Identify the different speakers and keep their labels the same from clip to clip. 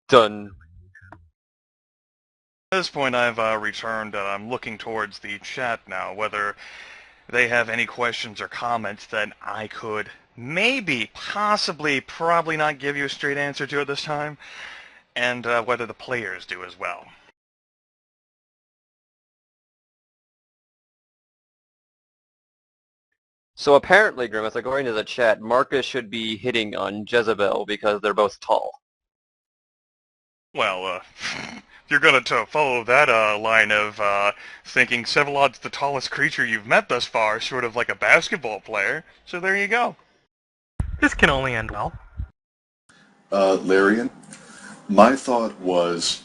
Speaker 1: Done.
Speaker 2: At this point, I've returned. I'm looking towards the chat now, whether they have any questions or comments that I could maybe, possibly, probably not give you a straight answer to at this time, and whether the players do as well.
Speaker 1: So apparently, Grimith, according to the chat, Marcus should be hitting on Jezebel because they're both tall.
Speaker 2: Well, you're gonna follow that line of thinking Sevalod's the tallest creature you've met thus far, sort of like a basketball player. So there you go.
Speaker 3: This can only end well.
Speaker 4: Larian, my thought was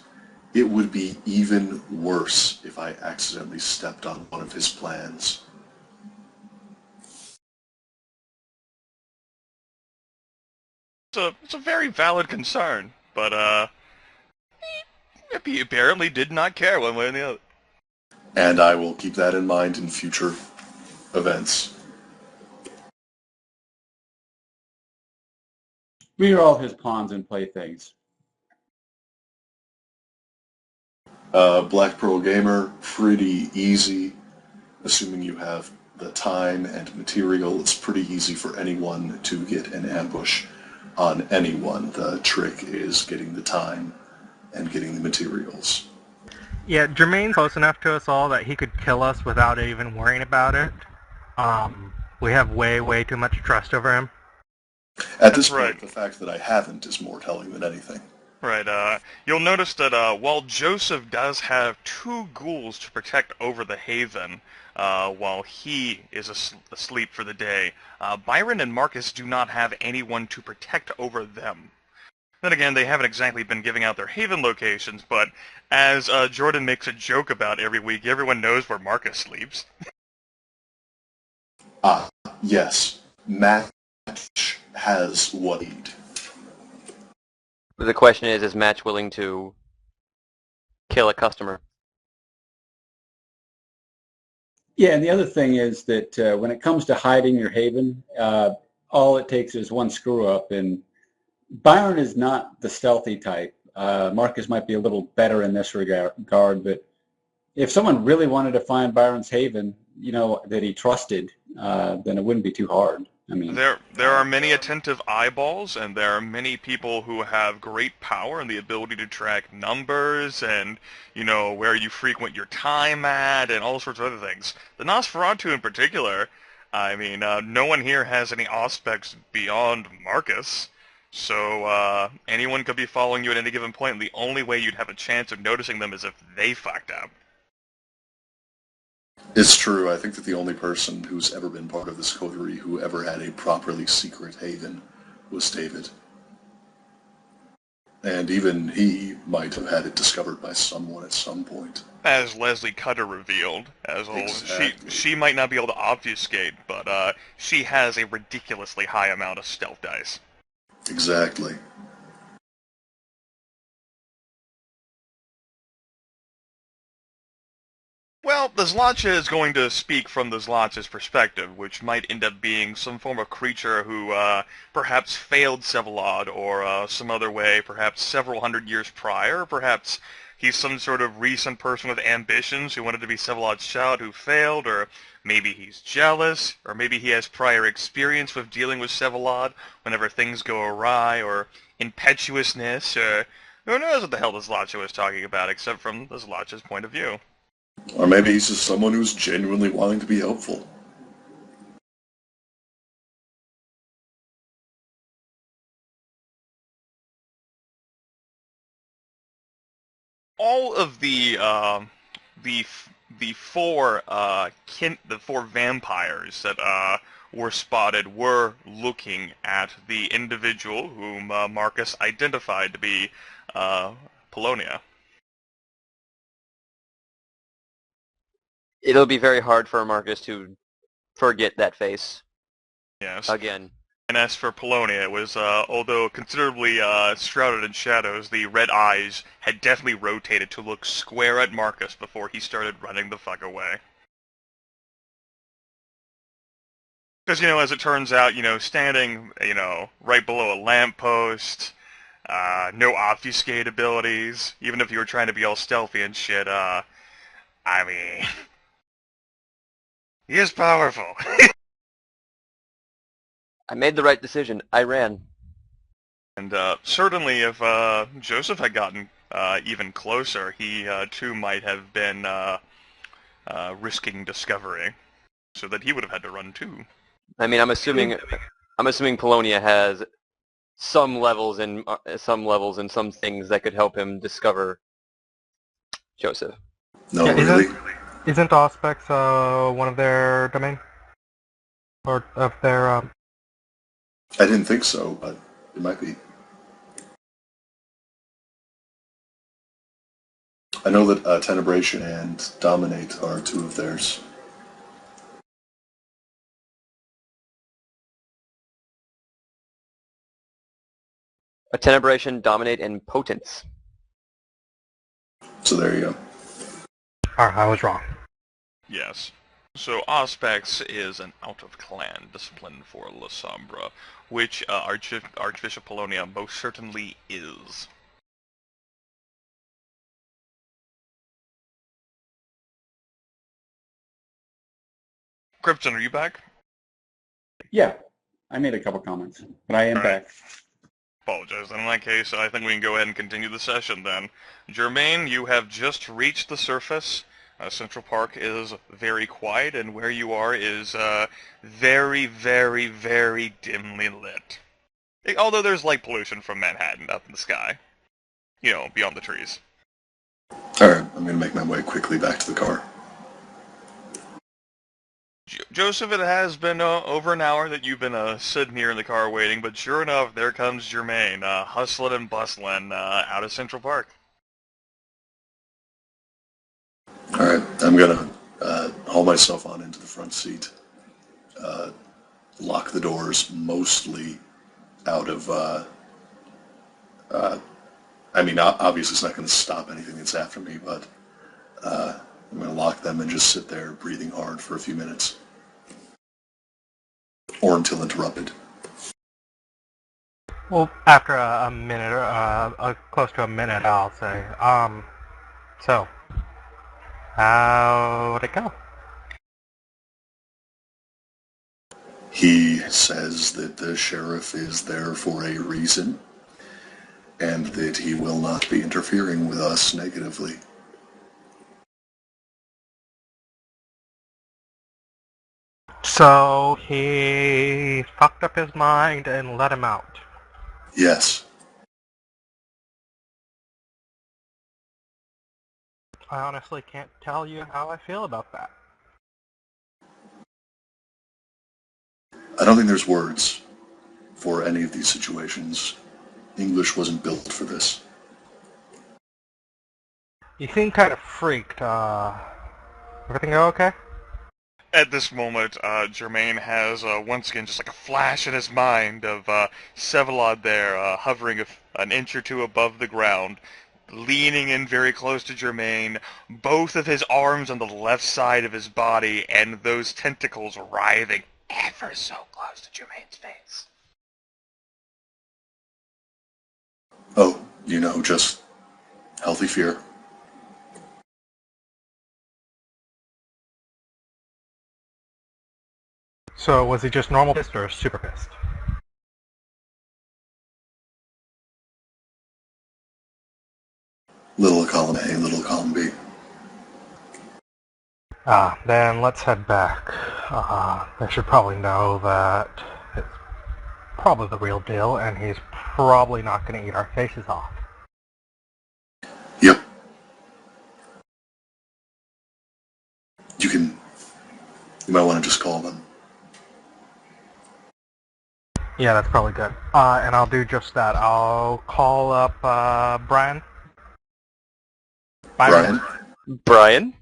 Speaker 4: it would be even worse if I accidentally stepped on one of his plans.
Speaker 2: It's a very valid concern, but he apparently did not care one way or the other.
Speaker 4: And I will keep that in mind in future events.
Speaker 5: We are all his pawns and playthings.
Speaker 4: Black Pearl Gamer, pretty easy. Assuming you have the time and material, it's pretty easy for anyone to get an ambush on anyone. The trick is getting the time and getting the materials.
Speaker 3: Yeah, Jermaine's close enough to us all that he could kill us without even worrying about it. We have way too much trust over him.
Speaker 4: At this point, the fact that I haven't is more telling than anything.
Speaker 2: Right, you'll notice that while Joseph does have 2 ghouls to protect over the Haven, while he is asleep for the day, Byron and Marcus do not have anyone to protect over them. Then again, they haven't exactly been giving out their Haven locations, but as Jordan makes a joke about every week, everyone knows where Marcus sleeps.
Speaker 4: Yes. Match has what he needs.
Speaker 1: The question is Match willing to kill a customer?
Speaker 5: Yeah, and the other thing is that when it comes to hiding your Haven, all it takes is one screw-up, and Byron is not the stealthy type. Marcus might be a little better in this regard, but if someone really wanted to find Byron's Haven, that he trusted, then it wouldn't be too hard. I mean,
Speaker 2: there are many attentive eyeballs, and there are many people who have great power and the ability to track numbers and, where you frequent your time at and all sorts of other things. The Nosferatu in particular, I mean, no one here has any aspects beyond Marcus. So anyone could be following you at any given point, and the only way you'd have a chance of noticing them is if they fucked up.
Speaker 4: It's true. I think that the only person who's ever been part of this coterie who ever had a properly secret haven was David. And even he might have had it discovered by someone at some point.
Speaker 2: As Leslie Cutter revealed, as a whole,
Speaker 4: Exactly.
Speaker 2: she might not be able to obfuscate, but she has a ridiculously high amount of stealth dice.
Speaker 4: Exactly.
Speaker 2: Well, the Zlatcha is going to speak from the Zlatcha's perspective, which might end up being some form of creature who perhaps failed Sevalod or some other way, perhaps several hundred years prior, perhaps he's some sort of recent person with ambitions who wanted to be Sevalod's child who failed, or maybe he's jealous, or maybe he has prior experience with dealing with Sevalod whenever things go awry, or impetuousness, or who knows what the hell the Zlatcha was talking about, except from the Zlatcha's point of view.
Speaker 4: Or maybe he's just someone who's genuinely wanting to be helpful.
Speaker 2: All of the four vampires that were spotted were looking at the individual whom Marcus identified to be Polonia.
Speaker 1: It'll be very hard for Marcus to forget that face.
Speaker 2: Yes.
Speaker 1: Again.
Speaker 2: And as for Polonia, it was, although considerably shrouded in shadows, the red eyes had definitely rotated to look square at Marcus before he started running the fuck away. Because, as it turns out, standing, right below a lamppost, No obfuscate abilities, even if you were trying to be all stealthy and shit, I mean... He is powerful.
Speaker 1: I made the right decision. I ran.
Speaker 2: And certainly if Joseph had gotten even closer, he too might have been risking discovery, so that he would have had to run too.
Speaker 1: I mean, I'm assuming Polonia has some levels and some things that could help him discover Joseph.
Speaker 4: No,
Speaker 3: Yeah,
Speaker 4: really?
Speaker 3: Isn't Auspex one of their domain? Or of their...
Speaker 4: I didn't think so, but it might be. I know that Tenebration and Dominate are two of theirs.
Speaker 1: A Tenebration, Dominate, and Potence.
Speaker 4: So there you go.
Speaker 3: Alright, I was wrong.
Speaker 2: Yes. So Auspex is an out-of-clan discipline for La Sombra, which Archbishop Polonia most certainly is. Krypsyn, are you back?
Speaker 5: Yeah, I made a couple comments, but I am back.
Speaker 2: Apologize. In that case, I think we can go ahead and continue the session then. Jermaine, you have just reached the surface. Central Park is very quiet, and where you are is very, very, very dimly lit. Although there's light pollution from Manhattan up in the sky. You know, beyond the trees.
Speaker 4: Alright, I'm going to make my way quickly back to the car.
Speaker 2: Joseph, it has been over an hour that you've been sitting here in the car waiting, but sure enough, there comes Jermaine, hustling and bustling out of Central Park.
Speaker 4: Alright, I'm going to haul myself on into the front seat, lock the doors mostly out of, I mean, obviously it's not going to stop anything that's after me, but I'm going to lock them and just sit there breathing hard for a few minutes. Or until interrupted.
Speaker 3: Well, after a minute, or close to a minute, I'll say. So, how'd it go?
Speaker 4: He says that the sheriff is there for a reason, and that he will not be interfering with us negatively.
Speaker 3: So, he fucked up his mind and let him out.
Speaker 4: Yes.
Speaker 3: I honestly can't tell you how I feel about that.
Speaker 4: I don't think there's words for any of these situations. English wasn't built for this.
Speaker 3: You seem kind of freaked. Everything go okay?
Speaker 2: At this moment, Jermaine has once again just like a flash in his mind of Sevalod there, hovering an inch or two above the ground, leaning in very close to Jermaine, both of his arms on the left side of his body, and those tentacles writhing ever so close to Jermaine's face.
Speaker 4: Oh, you know, just healthy fear.
Speaker 3: So, was he just normal pissed or super pissed?
Speaker 4: Little column A, little column B.
Speaker 3: Then let's head back. They should probably know that it's probably the real deal, and he's probably not going to eat our faces off.
Speaker 4: Yep. You might want to just call them.
Speaker 3: Yeah, that's probably good. And I'll do just that. I'll call up, Brian.
Speaker 4: Brian?
Speaker 1: Brian?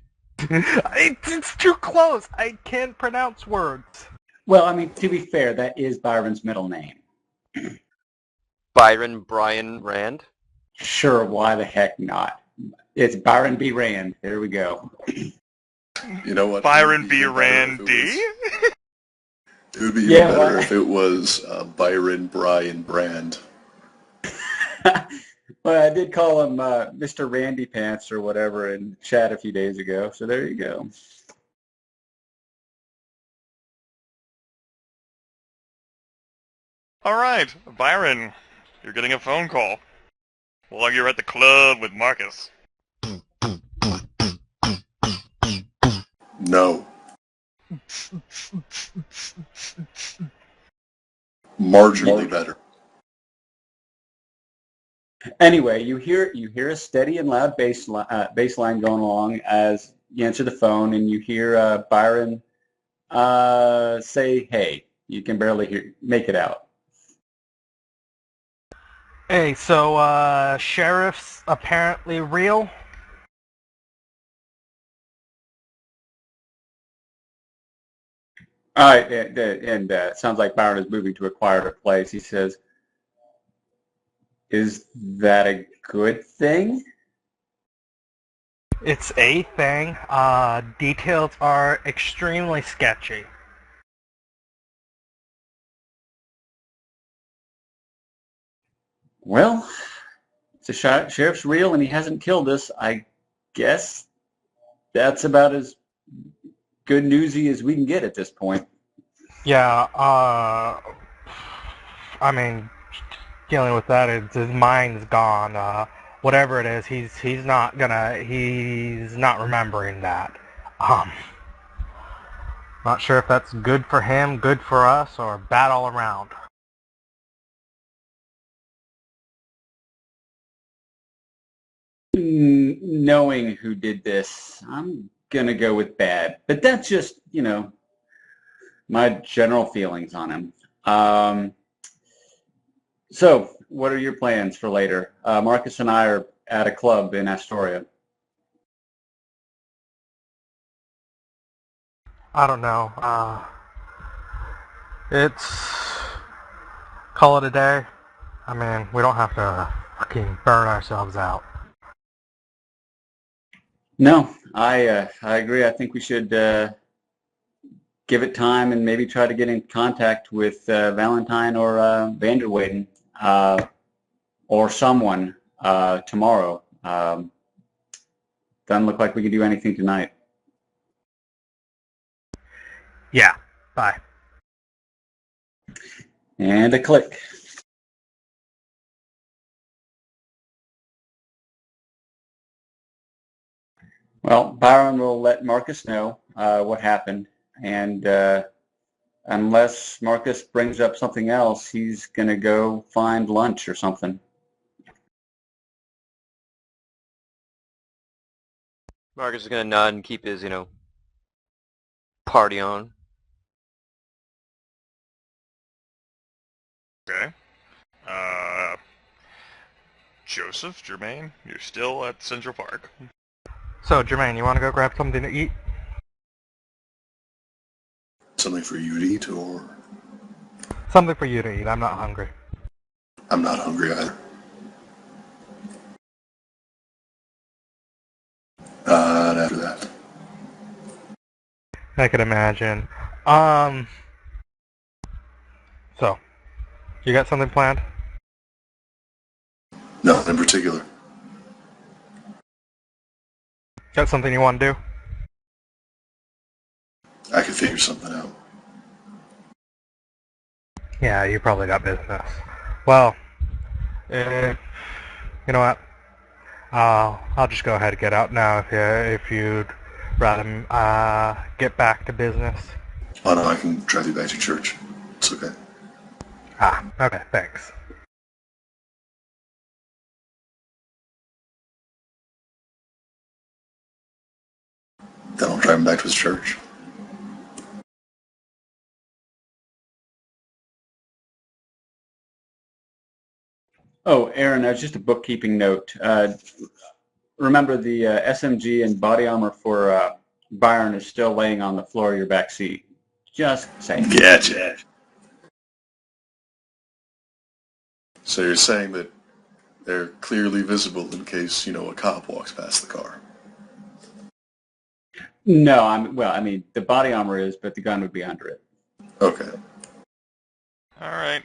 Speaker 3: It's too close! I can't pronounce words.
Speaker 5: Well, I mean, to be fair, that is Byron's middle name.
Speaker 1: Byron Brian Rand?
Speaker 5: Sure, why the heck not? It's Byron B. Rand. There we go.
Speaker 4: You know what?
Speaker 2: Byron B. Rand D?
Speaker 4: It would be even better if it was Byron Brian Brand.
Speaker 5: Well, I did call him Mr. Randy Pants or whatever in chat a few days ago, so there you go.
Speaker 2: All right, Byron, you're getting a phone call. While you're at the club with Marcus.
Speaker 4: No. Marginally better.
Speaker 5: Anyway, you hear a steady and loud bass line going along as you answer the phone, and you hear Byron say, "Hey." You can barely make it out.
Speaker 3: Hey, so Sheriff's apparently real?
Speaker 5: All right, and it sounds like Byron is moving to a quieter place. He says, "Is that a good thing?"
Speaker 3: It's a thing. Details are extremely sketchy.
Speaker 5: Well, if the sheriff's real and he hasn't killed us, I guess that's about as good newsy as we can get at this point.
Speaker 3: Yeah, I mean, dealing with that, his mind's gone. Whatever it is, he's not remembering that. Not sure if that's good for him, good for us, or bad all around.
Speaker 5: Knowing who did this, I'm gonna go with bad. But that's just, my general feelings on him. So, what are your plans for later? Marcus and I are at a club in Astoria.
Speaker 3: I don't know. Call it a day. I mean, we don't have to fucking burn ourselves out.
Speaker 5: No, I agree. I think we should give it time and maybe try to get in contact with Valentine or Vanderweyden or someone tomorrow. Doesn't look like we can do anything tonight.
Speaker 3: Yeah, bye.
Speaker 5: And a click. Well, Byron will let Marcus know what happened, and unless Marcus brings up something else, he's going to go find lunch or something.
Speaker 1: Marcus is going to nod and keep his, party on.
Speaker 2: Okay. Joseph, Jermaine, you're still at Central Park.
Speaker 3: So, Jermaine, you want to go grab something to eat?
Speaker 4: Something for you to eat, or?
Speaker 3: Something for you to eat. I'm not hungry.
Speaker 4: I'm not hungry either. Not after that.
Speaker 3: I could imagine. So, you got something planned?
Speaker 4: Nothing in particular.
Speaker 3: Got something you want to do?
Speaker 4: I could figure something out.
Speaker 3: Yeah, you probably got business. Well, you know what? I'll just go ahead and get out now if you'd rather get back to business.
Speaker 4: Oh no, I can drive you back to church. It's okay.
Speaker 3: Okay, thanks.
Speaker 4: Then I'll drive him back to his church.
Speaker 5: Oh, Aaron, that's just a bookkeeping note. Remember the SMG and body armor for Byron is still laying on the floor of your back seat. Just saying.
Speaker 4: Gotcha. So you're saying that they're clearly visible in case, a cop walks past the car?
Speaker 5: No, the body armor is, but the gun would be under it.
Speaker 4: Okay.
Speaker 2: Alright,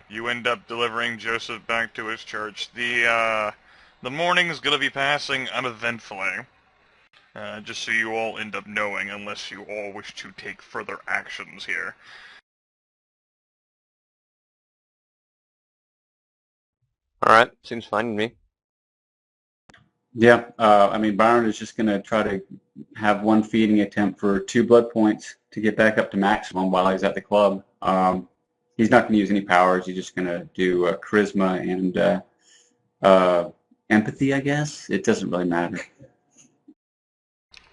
Speaker 2: you end up delivering Joseph back to his church. The morning's gonna be passing uneventfully. Just so you all end up knowing, unless you all wish to take further actions here.
Speaker 1: Alright, seems fine to me.
Speaker 5: Yeah, I mean, Byron is just going to try to have one feeding attempt for 2 blood points to get back up to maximum while he's at the club. He's not going to use any powers. He's just going to do charisma and empathy, I guess. It doesn't really matter.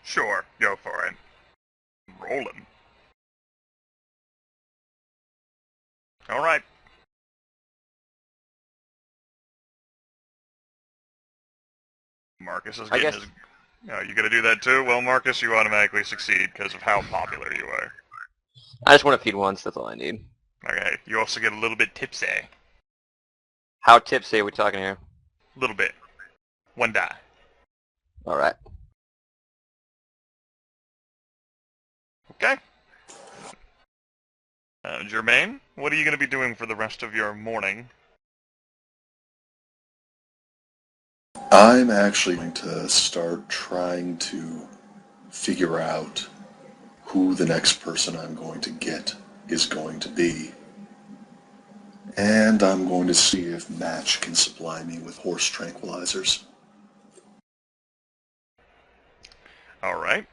Speaker 2: Sure, go for it. Rolling. Alright. Marcus is getting his... Oh, you gonna do that too? Well, Marcus, you automatically succeed because of how popular you are.
Speaker 1: I just want to feed once, that's all I need.
Speaker 2: Okay, you also get a little bit tipsy.
Speaker 1: How tipsy are we talking here?
Speaker 2: A little bit. 1 die.
Speaker 1: Alright.
Speaker 2: Okay. Jermaine, what are you gonna be doing for the rest of your morning?
Speaker 4: I'm actually going to start trying to figure out who the next person I'm going to get is going to be. And I'm going to see if Match can supply me with horse tranquilizers.
Speaker 2: Alright.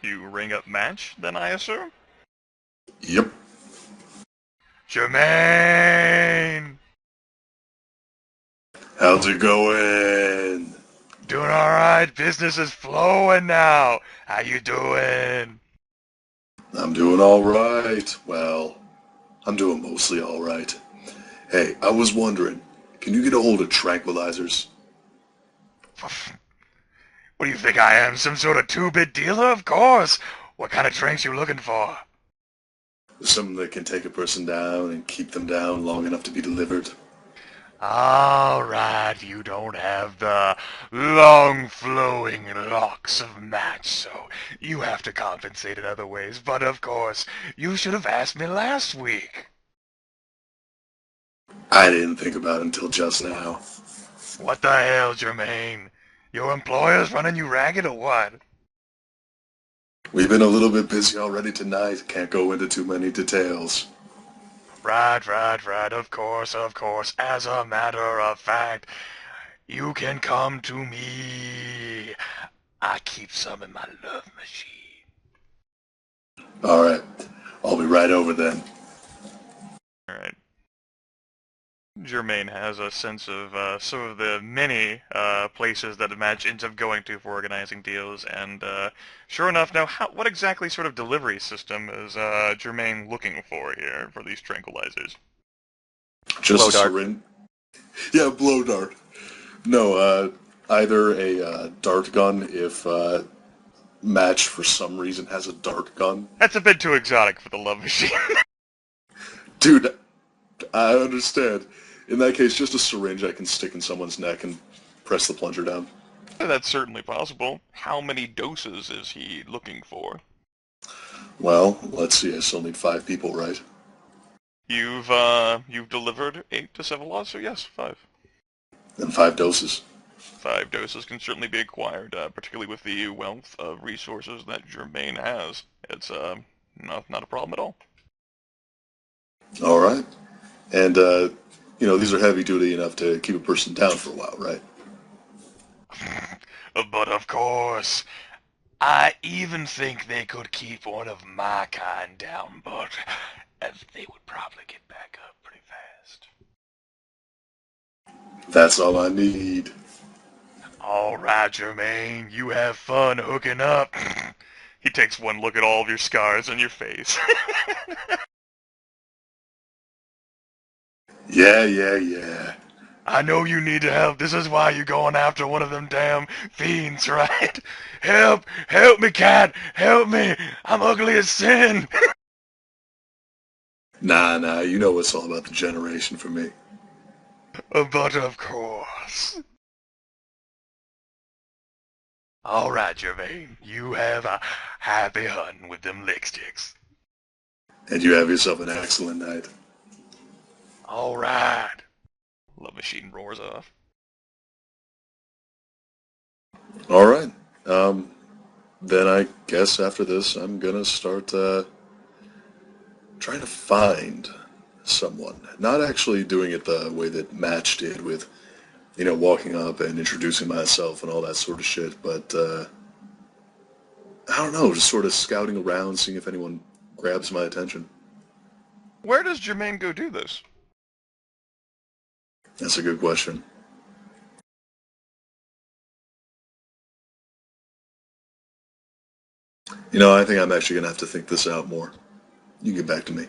Speaker 2: You ring up Match, then I assume?
Speaker 4: Yep.
Speaker 2: Jermaine!
Speaker 4: How's it going?
Speaker 2: Doing alright. Business is flowing now. How you doing?
Speaker 4: I'm doing alright. Well, I'm doing mostly alright. Hey, I was wondering, can you get a hold of tranquilizers?
Speaker 2: What do you think I am, some sort of 2-bit dealer? Of course. What kind of tranks you looking for?
Speaker 4: Something that can take a person down and keep them down long enough to be delivered.
Speaker 2: Alright, you don't have the long flowing locks of Match, so you have to compensate in other ways. But of course, you should have asked me last week.
Speaker 4: I didn't think about it until just now.
Speaker 2: What the hell, Jermaine? Your employer's running you ragged or what?
Speaker 4: We've been a little bit busy already tonight. Can't go into too many details.
Speaker 2: Right, of course. As a matter of fact, you can come to me. I keep some in my love machine.
Speaker 4: Alright, I'll be right over then.
Speaker 2: Alright. Jermaine has a sense of some of the many places that a match ends up going to for organizing deals, and sure enough, now what exactly sort of delivery system is Jermaine looking for here for these tranquilizers?
Speaker 4: Just
Speaker 1: Blow
Speaker 4: a
Speaker 1: dart.
Speaker 4: syringe. Yeah, blow dart. No, either a dart gun if Match for some reason has a dart gun.
Speaker 2: That's a bit too exotic for the love machine.
Speaker 4: Dude, I understand. In that case, just a syringe I can stick in someone's neck and press the plunger down.
Speaker 2: That's certainly possible. How many doses is he looking for?
Speaker 4: Well, let's see, I still need 5 people, right?
Speaker 2: You've delivered 8 to Sevelos, so yes, 5.
Speaker 4: Then 5 doses.
Speaker 2: 5 doses can certainly be acquired, particularly with the wealth of resources that Jermaine has. It's not a problem at all.
Speaker 4: Alright. And, these are heavy duty enough to keep a person down for a while, right?
Speaker 2: But of course, I even think they could keep one of my kind down, but they would probably get back up pretty fast.
Speaker 4: That's all I need.
Speaker 2: Alright, Jermaine, you have fun hooking up. He takes one look at all of your scars on your face.
Speaker 4: Yeah.
Speaker 2: I know you need help. This is why you're going after one of them damn fiends, right? Help me, cat! Help me! I'm ugly as sin!
Speaker 4: Nah, you know it's all about the generation for me.
Speaker 2: But of course. Alright, Jermaine, you have a happy hunting with them lick sticks.
Speaker 4: And you have yourself an excellent night.
Speaker 2: All right. Love machine roars off.
Speaker 4: All right. Then I guess after this, I'm gonna start trying to find someone. Not actually doing it the way that Match did with, walking up and introducing myself and all that sort of shit, but I don't know, just sort of scouting around, seeing if anyone grabs my attention.
Speaker 2: Where does Jermaine go do this?
Speaker 4: That's a good question. I think I'm actually going to have to think this out more. You get back to me.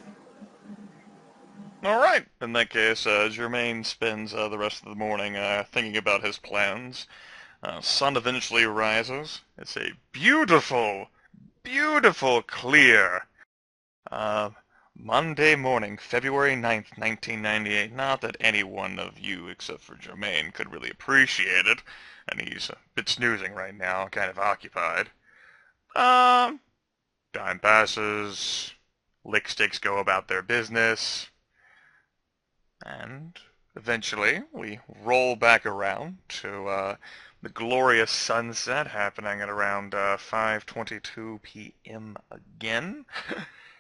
Speaker 2: All right. In that case, Jermaine spends the rest of the morning thinking about his plans. Sun eventually rises. It's a beautiful, beautiful, clear Monday morning, February 9th, 1998. Not that any one of you, except for Jermaine, could really appreciate it, and he's a bit snoozing right now, kind of occupied. Time passes, lick sticks go about their business, and eventually we roll back around to the glorious sunset happening at around 5:22 p.m. again.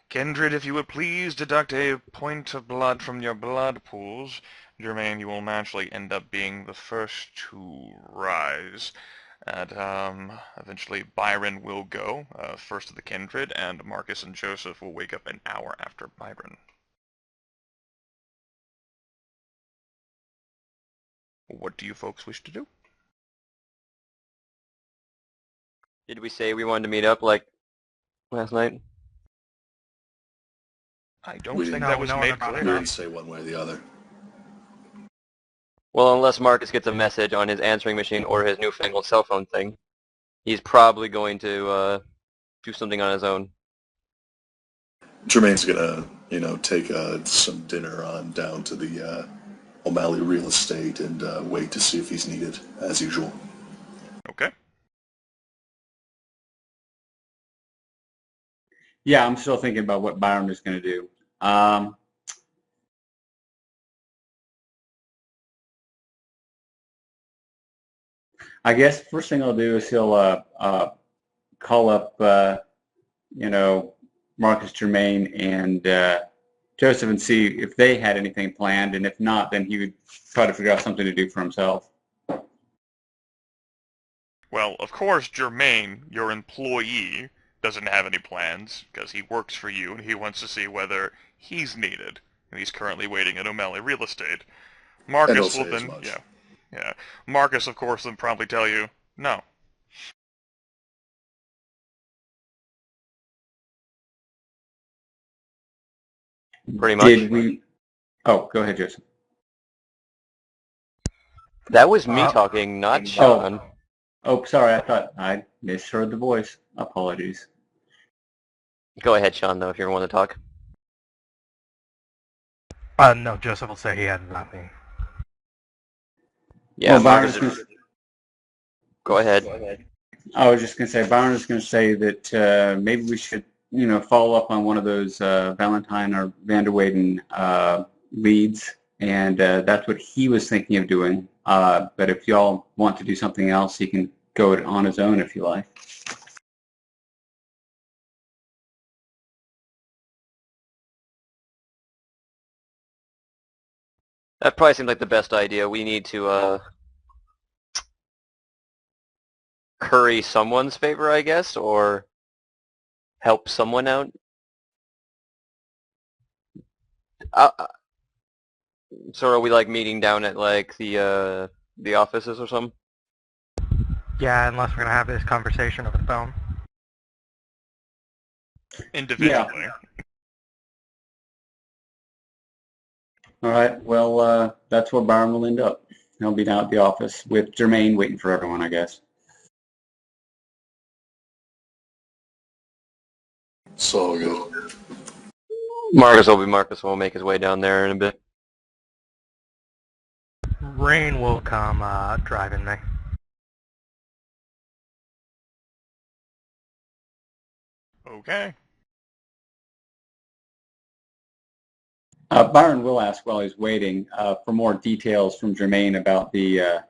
Speaker 2: Kindred, if you would please deduct a point of blood from your blood pools. Jermaine, you will naturally end up being the first to rise. And eventually Byron will go first of the kindred, and Marcus and Joseph will wake up an hour after Byron. What do you folks wish to do?
Speaker 1: Did we say we wanted to meet up like last night?
Speaker 2: I don't
Speaker 4: We
Speaker 2: think
Speaker 4: didn't
Speaker 2: that was
Speaker 3: know
Speaker 2: made
Speaker 3: about
Speaker 2: clear.
Speaker 4: We didn't say one way or the other.
Speaker 1: Well, unless Marcus gets a message on his answering machine or his newfangled cell phone thing, he's probably going to do something on his own.
Speaker 4: Jermaine's gonna, take some dinner on down to the O'Malley real estate and wait to see if he's needed, as usual.
Speaker 2: Okay.
Speaker 5: Yeah, I'm still thinking about what Byron is going to do. I guess first thing I'll do is he'll call up, Marcus, Jermaine, and Joseph and see if they had anything planned, and if not, then he would try to figure out something to do for himself.
Speaker 2: Well, of course, Jermaine, your employee, doesn't have any plans, because he works for you, and he wants to see whether he's needed, and he's currently waiting at O'Malley Real Estate.
Speaker 4: And he'll
Speaker 2: Marcus will
Speaker 4: say as
Speaker 2: then,
Speaker 4: much.
Speaker 2: yeah. Marcus, of course, then promptly tell you, no.
Speaker 1: Pretty much.
Speaker 5: Did we? Oh, go ahead, Joseph.
Speaker 1: That was me talking, not Sean.
Speaker 5: Oh, sorry. I thought I misheard the voice. Apologies.
Speaker 1: Go ahead, Sean, though, if you want to talk.
Speaker 3: No, Joseph will say he had not me.
Speaker 1: Yeah,
Speaker 5: Well,
Speaker 1: Marcus. Go ahead.
Speaker 5: I was just going to say, Byron is going to say that maybe we should, follow up on one of those Valentine or Vanderweyden leads, and that's what he was thinking of doing. But if y'all want to do something else, he can go it on his own if you like.
Speaker 1: That probably seems like the best idea. We need to curry someone's favor, I guess, or help someone out. So are we like meeting down at like the offices or something?
Speaker 3: Yeah, unless we're going to have this conversation over the phone.
Speaker 2: Individually.
Speaker 5: All right. Well, that's where Byron will end up. He'll be down at the office with Jermaine waiting for everyone, I guess.
Speaker 4: So good.
Speaker 1: Marcus will make his way down there in a bit.
Speaker 3: Rain will come driving me.
Speaker 2: Okay.
Speaker 5: Byron will ask while he's waiting for more details from Jermaine about the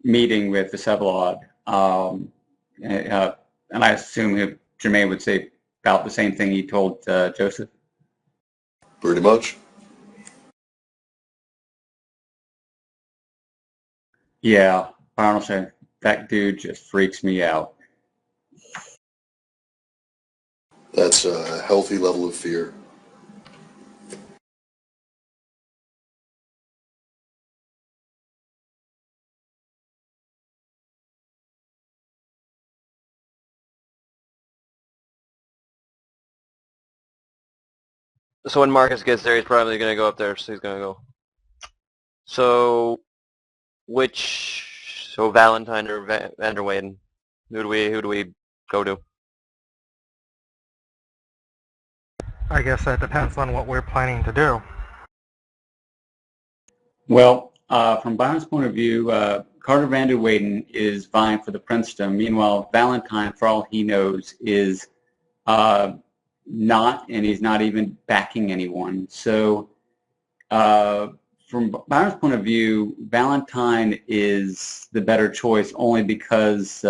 Speaker 5: meeting with the Vsevolod. And I assume Jermaine would say about the same thing he told Joseph.
Speaker 4: Pretty much.
Speaker 5: Yeah, Byron will say, that dude just freaks me out.
Speaker 4: That's a healthy level of fear.
Speaker 1: So when Marcus gets there, he's probably going to go up there, so he's going to go. So, so Valentine or Vanderwayden? Who do we go to?
Speaker 3: I guess that depends on what we're planning to do.
Speaker 5: Well, from Byron's point of view, Carter Vanderwayden is vying for the princedom. Meanwhile, Valentine, for all he knows, is not, and he's not even backing anyone. So from Byron's point of view, Valentine is the better choice only because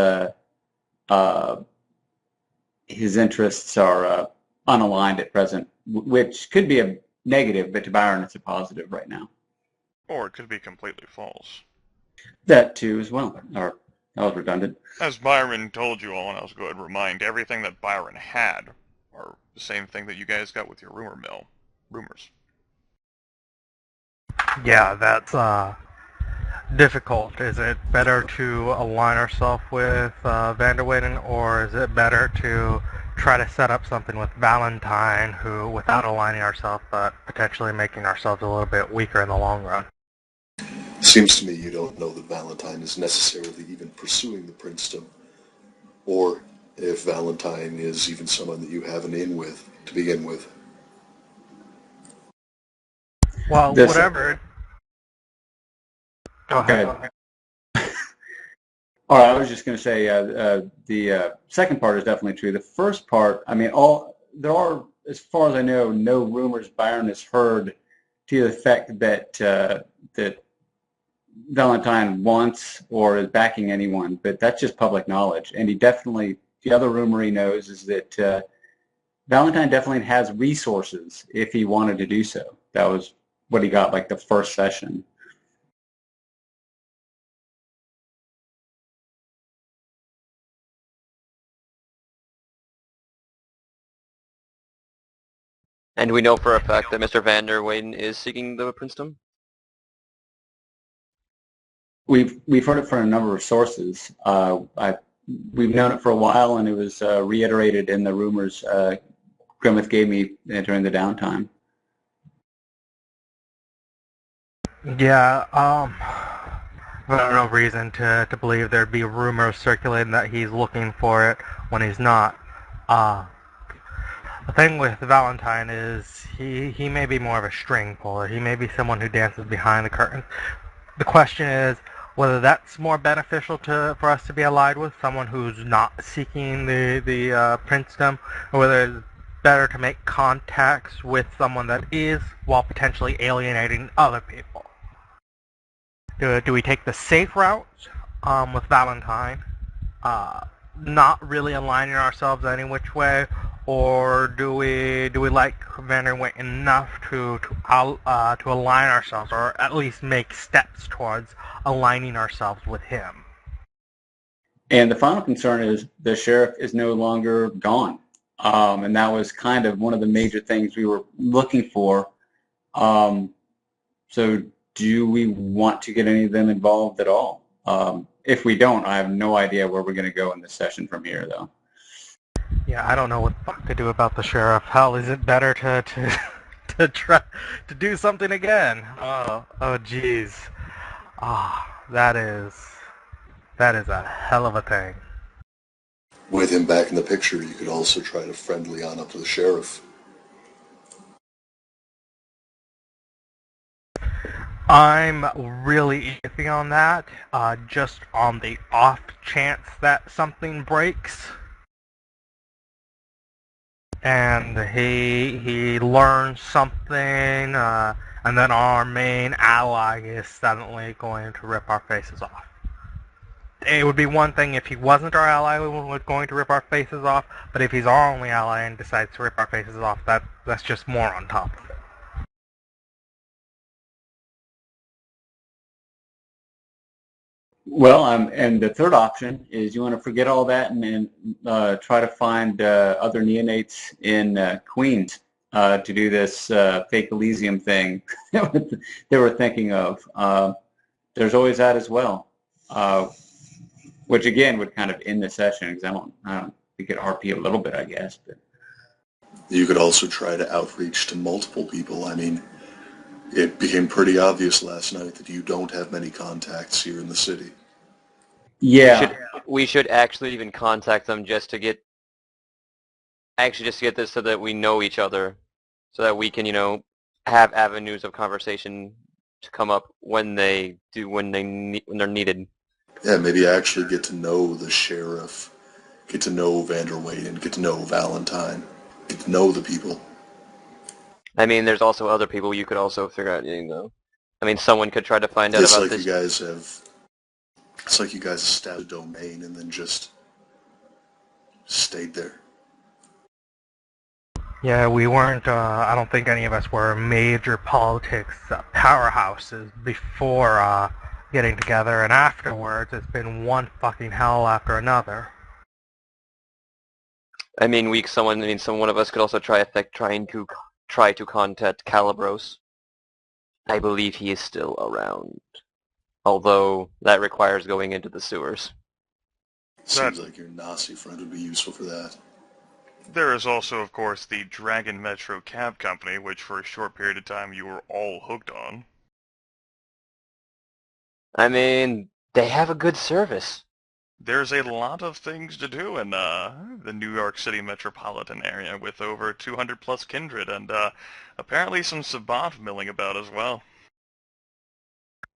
Speaker 5: his interests are unaligned at present, which could be a negative, but to Byron it's a positive right now.
Speaker 2: Or it could be completely false.
Speaker 5: That too as well, or that was redundant.
Speaker 2: As Byron told you all, and I was going to remind, everything that Byron had are the same thing that you guys got with your rumor mill. Rumors.
Speaker 3: Yeah, that's difficult. Is it better to align ourselves with Vanderwayden, or is it better to try to set up something with Valentine, who, without aligning ourselves, but potentially making ourselves a little bit weaker in the long run?
Speaker 4: Seems to me you don't know that Valentine is necessarily even pursuing the princedom, or if Valentine is even someone that you have an in with to begin with.
Speaker 3: Well, whatever. Go ahead.
Speaker 5: All right, I was just going to say the second part is definitely true. The first part, I mean, there are, as far as I know, no rumors Byron has heard to the effect that that Valentine wants or is backing anyone, but that's just public knowledge. And he definitely, the other rumor he knows is that Valentine definitely has resources if he wanted to do so. That was what he got like the first session.
Speaker 1: And we know for a fact that Mr. Vanderwayden is seeking the princedom?
Speaker 5: We've heard it from a number of sources. We've known it for a while, and it was reiterated in the rumors Grimith gave me during the downtime.
Speaker 3: Yeah, there's no reason to believe there'd be rumors circulating that he's looking for it when he's not. The thing with Valentine is he may be more of a string puller. He may be someone who dances behind the curtains. The question is whether that's more beneficial for us to be allied with someone who's not seeking the princedom, or whether it's better to make contacts with someone that is, while potentially alienating other people. Do we take the safe route with Valentine, not really aligning ourselves any which way, or do we like Vanderwayden enough to align ourselves, or at least make steps towards aligning ourselves with him?
Speaker 5: And the final concern is the sheriff is no longer gone, and that was kind of one of the major things we were looking for. So do we want to get any of them involved at all? If we don't, I have no idea where we're going to go in this session from here, though.
Speaker 3: Yeah, I don't know what the fuck to do about the sheriff. Hell, is it better to try to do something again? Oh, jeez. That is a hell of a thing.
Speaker 4: With him back in the picture, you could also try to friendly on up to the sheriff.
Speaker 3: I'm really iffy on that, just on the off chance that something breaks. and he learns something, and then our main ally is suddenly going to rip our faces off. It would be one thing if he wasn't our ally was going to rip our faces off, but if he's our only ally and decides to rip our faces off, that's just more on top of it.
Speaker 5: Well, and the third option is you want to forget all that and try to find other neonates in Queens to do this fake Elysium thing they were thinking of. There's always that as well, which again would kind of end the session because I don't we could RP a little bit, I guess. But
Speaker 4: You could also try to outreach to multiple people. I mean, it became pretty obvious last night that you don't have many contacts here in the city.
Speaker 5: yeah,
Speaker 1: We should actually even contact them just to get this so that we know each other, so that we can, have avenues of conversation to come up when they're needed.
Speaker 4: Yeah, maybe actually get to know the sheriff, get to know Ventrue, and get to know Valentine, get to know the people.
Speaker 1: I mean, there's also other people you could also figure out, I mean, someone could try to find out about this.
Speaker 4: It's like you guys established a domain and then just stayed there.
Speaker 3: Yeah, we weren't, I don't think any of us were major politics powerhouses before getting together, and afterwards it's been one fucking hell after another.
Speaker 1: I mean, one of us could also try to contact Calibros. I believe he is still around, although that requires going into the sewers.
Speaker 4: Seems like your Nazi friend would be useful for that.
Speaker 2: There is also, of course, the Dragon Metro Cab Company, which for a short period of time you were all hooked on.
Speaker 1: I mean, they have a good service.
Speaker 2: There's a lot of things to do in the New York City metropolitan area with over 200 plus kindred and apparently some Sabat milling about as well.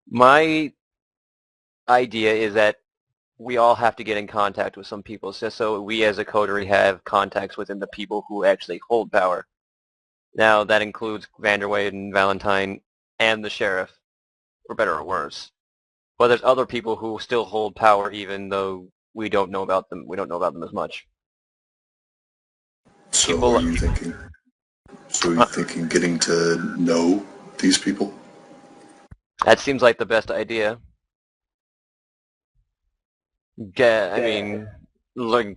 Speaker 1: My idea is that we all have to get in contact with some people, just so we as a coterie have contacts within the people who actually hold power. Now, that includes Ventrue and Valentine and the sheriff, for better or worse. But there's other people who still hold power even though we don't know about them. We don't know about them as much.
Speaker 4: So are you thinking getting to know these people?
Speaker 1: That seems like the best idea. I mean,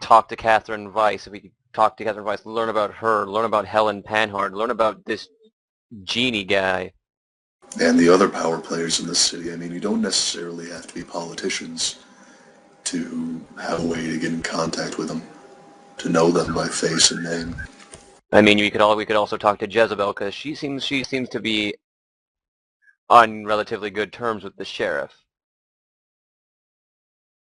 Speaker 1: talk to Catherine Weiss. If we could talk to Catherine Weiss, learn about her, learn about Helen Panhard, learn about this genie guy.
Speaker 4: And the other power players in the city. I mean, you don't necessarily have to be politicians to have a way to get in contact with them, to know them by face and name.
Speaker 1: I mean, we could also talk to Jezebel, because she seems to be on relatively good terms with the sheriff.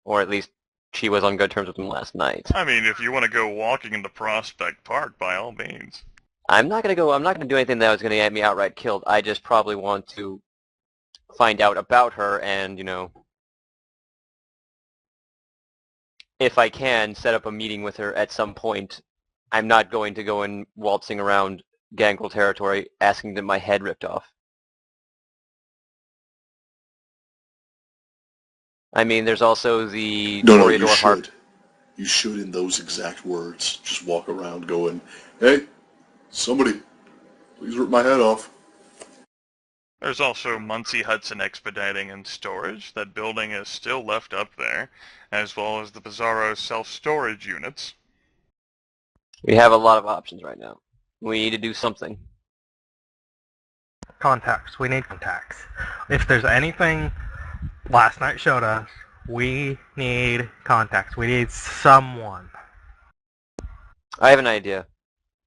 Speaker 1: Or at least she was on good terms with him last night.
Speaker 2: I mean, if you want to go walking in the Prospect Park, by all means.
Speaker 1: I'm not going to do anything that was going to get me outright killed. I just probably want to find out about her and, if I can, set up a meeting with her at some point. I'm not going to go and waltzing around Gangrel territory asking to my head ripped off. I mean, there's also the Toreador harp.
Speaker 4: You should, in those exact words, just walk around going, "Hey, somebody, please rip my head off."
Speaker 2: There's also Muncie Hudson Expediting and Storage. That building is still left up there, as well as the Bizarro self-storage units.
Speaker 1: We have a lot of options right now. We need to do something.
Speaker 3: Contacts. We need contacts. If there's anything last night showed us, we need contacts. We need someone.
Speaker 1: I have an idea.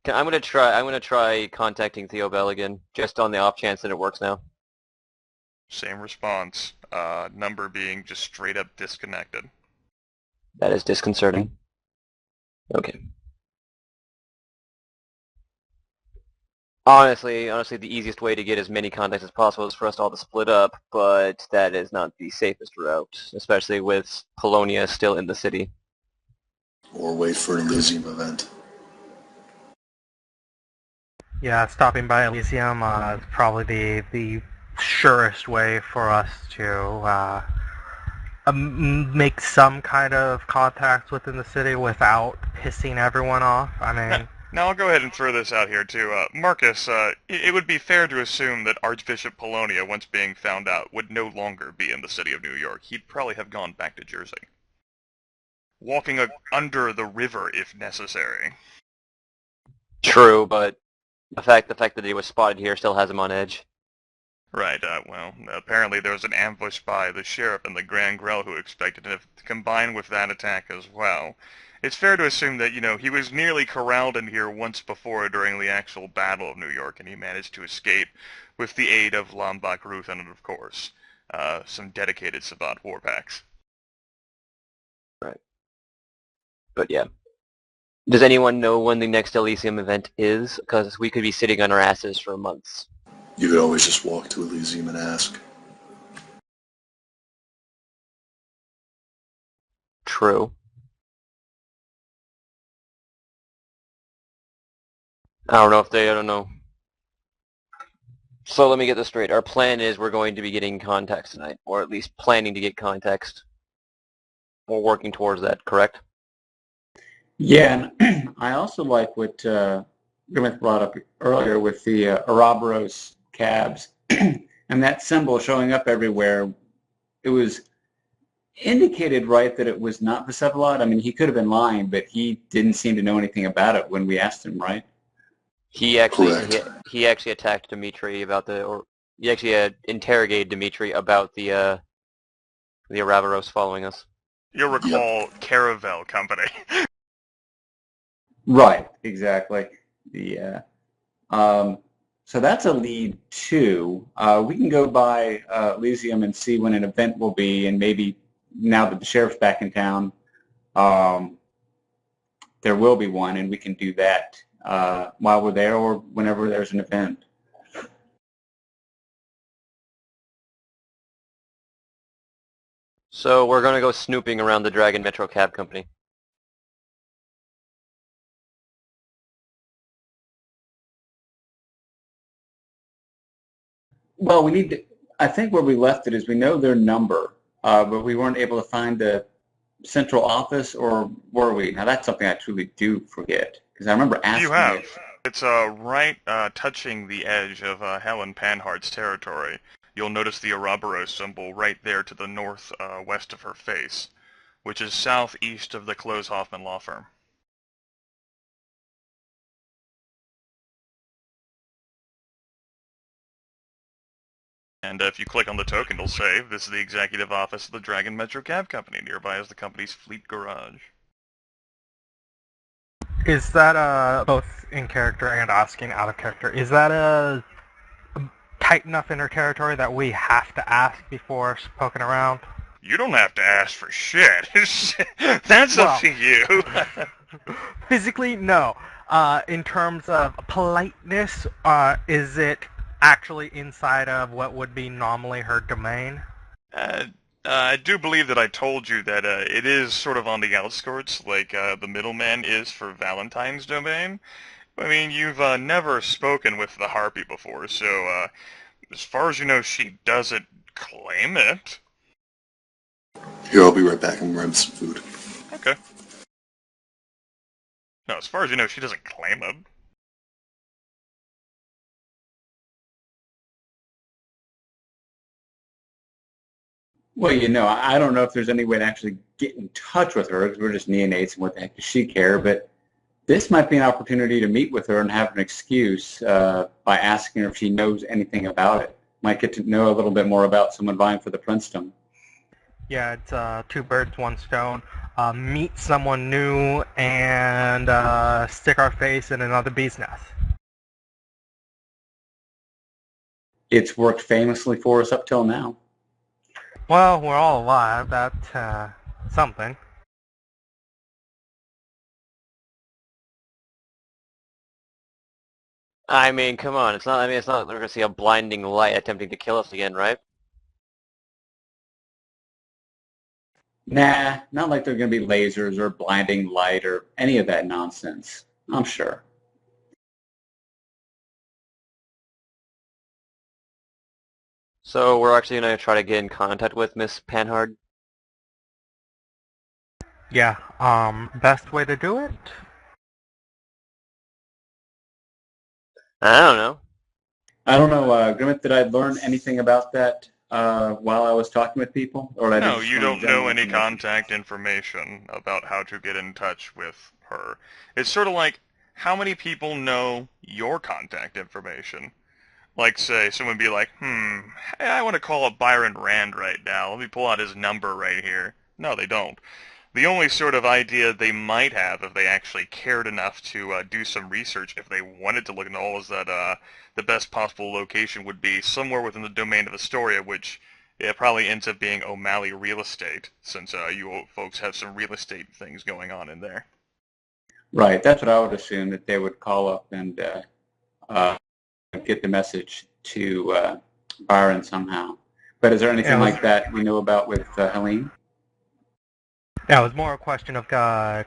Speaker 1: I'm gonna try contacting Theo Bell again, just on the off chance that it works now.
Speaker 2: Same response. Number being just straight up disconnected.
Speaker 1: That is disconcerting. Okay. Honestly, the easiest way to get as many contacts as possible is for us all to split up, but that is not the safest route, especially with Polonia still in the city.
Speaker 4: Or wait for an Elysium event.
Speaker 3: Yeah, stopping by Elysium is probably the surest way for us to make some kind of contacts within the city without pissing everyone off. I mean,
Speaker 2: Now I'll go ahead and throw this out here too. Marcus, it would be fair to assume that Archbishop Polonia, once being found out, would no longer be in the city of New York. He'd probably have gone back to Jersey. Walking under the river if necessary.
Speaker 1: True, but the fact that he was spotted here still has him on edge.
Speaker 2: Right, well, apparently there was an ambush by the sheriff and the Grand Grell who expected him to combine with that attack as well. It's fair to assume that, he was nearly corralled in here once before during the actual Battle of New York, and he managed to escape with the aid of Lombok Ruth and, of course, some dedicated Savant war packs.
Speaker 1: Right. But yeah. Does anyone know when the next Elysium event is? Because we could be sitting on our asses for months.
Speaker 4: You could always just walk to Elysium and ask.
Speaker 1: True. I don't know. So let me get this straight. Our plan is we're going to be getting contacts tonight, or at least planning to get contacts. We're working towards that, correct?
Speaker 5: Yeah, and I also like what Grimith brought up earlier with the Ouroboros cabs and that symbol showing up everywhere. It was indicated, right, that it was not Vsevolod. I mean, he could have been lying, but he didn't seem to know anything about it when we asked him, right?
Speaker 1: He actually attacked Dimitri about he actually interrogated Dimitri about the Ouroboros following us.
Speaker 2: You'll recall Caravel Company.
Speaker 5: Right, exactly. So that's a lead too. We can go by Elysium and see when an event will be, and maybe now that the sheriff's back in town, there will be one, and we can do that while we're there or whenever there's an event.
Speaker 1: So we're going to go snooping around the Dragon Metro Cab Company.
Speaker 5: Well, we need to, I think where we left it is we know their number, but we weren't able to find the central office, or were we? Now that's something I truly do forget, because I remember asking
Speaker 2: You have.
Speaker 5: it.
Speaker 2: It's right touching the edge of Helen Panhardt's territory. You'll notice the Ouroboros symbol right there to the north west of her face, which is southeast of the Close Hoffman law firm. And if you click on the token, it'll say, this is the executive office of the Dragon Metro Cab Company. Nearby is the company's fleet garage.
Speaker 3: is that both in character and asking out of character? Is that tight enough in her territory that we have to ask before poking around?
Speaker 2: You don't have to ask for shit. That's up to you.
Speaker 3: Physically, no. In terms of politeness, is it actually inside of what would be normally her domain?
Speaker 2: I do believe that I told you that it is sort of on the outskirts, like the middleman is for Valentine's domain. I mean, you've never spoken with the Harpy before, so as far as you know, she doesn't claim it.
Speaker 4: Here, I'll be right back and grab some food.
Speaker 2: Okay. No, as far as you know, she doesn't claim it.
Speaker 5: Well, I don't know if there's any way to actually get in touch with her, because we're just neonates, and what the heck does she care? But this might be an opportunity to meet with her and have an excuse by asking her if she knows anything about it. Might get to know a little bit more about someone vying for the princedom.
Speaker 3: Yeah, it's two birds, one stone. Meet someone new and stick our face in another bee's nest.
Speaker 5: It's worked famously for us up till now.
Speaker 3: Well, we're all alive. That's something.
Speaker 1: I mean, come on. It's not like we're going to see a blinding light attempting to kill us again, right?
Speaker 5: Nah, not like they're going to be lasers or blinding light or any of that nonsense. I'm sure.
Speaker 1: So we're actually going to try to get in contact with Miss Panhard.
Speaker 3: Yeah, best way to do it?
Speaker 1: I don't know.
Speaker 5: I don't know, Grimith, did I learn anything about that while I was talking with people? Or did I
Speaker 2: No,
Speaker 5: just
Speaker 2: you
Speaker 5: learn
Speaker 2: don't
Speaker 5: general
Speaker 2: know any
Speaker 5: information?
Speaker 2: contact information about how to get in touch with her. It's sort of like, how many people know your contact information? Like, say, someone be like, hey, I want to call up Byron Rand right now. Let me pull out his number right here. No, they don't. The only sort of idea they might have, if they actually cared enough to do some research, if they wanted to look into all, is that the best possible location would be somewhere within the domain of Astoria, which it probably ends up being O'Malley Real Estate, since you folks have some real estate things going on in there.
Speaker 5: Right, that's what I would assume, that they would call up and get the message to Byron somehow. But is there anything like that we know about with Helene?
Speaker 3: Yeah, it was more a question of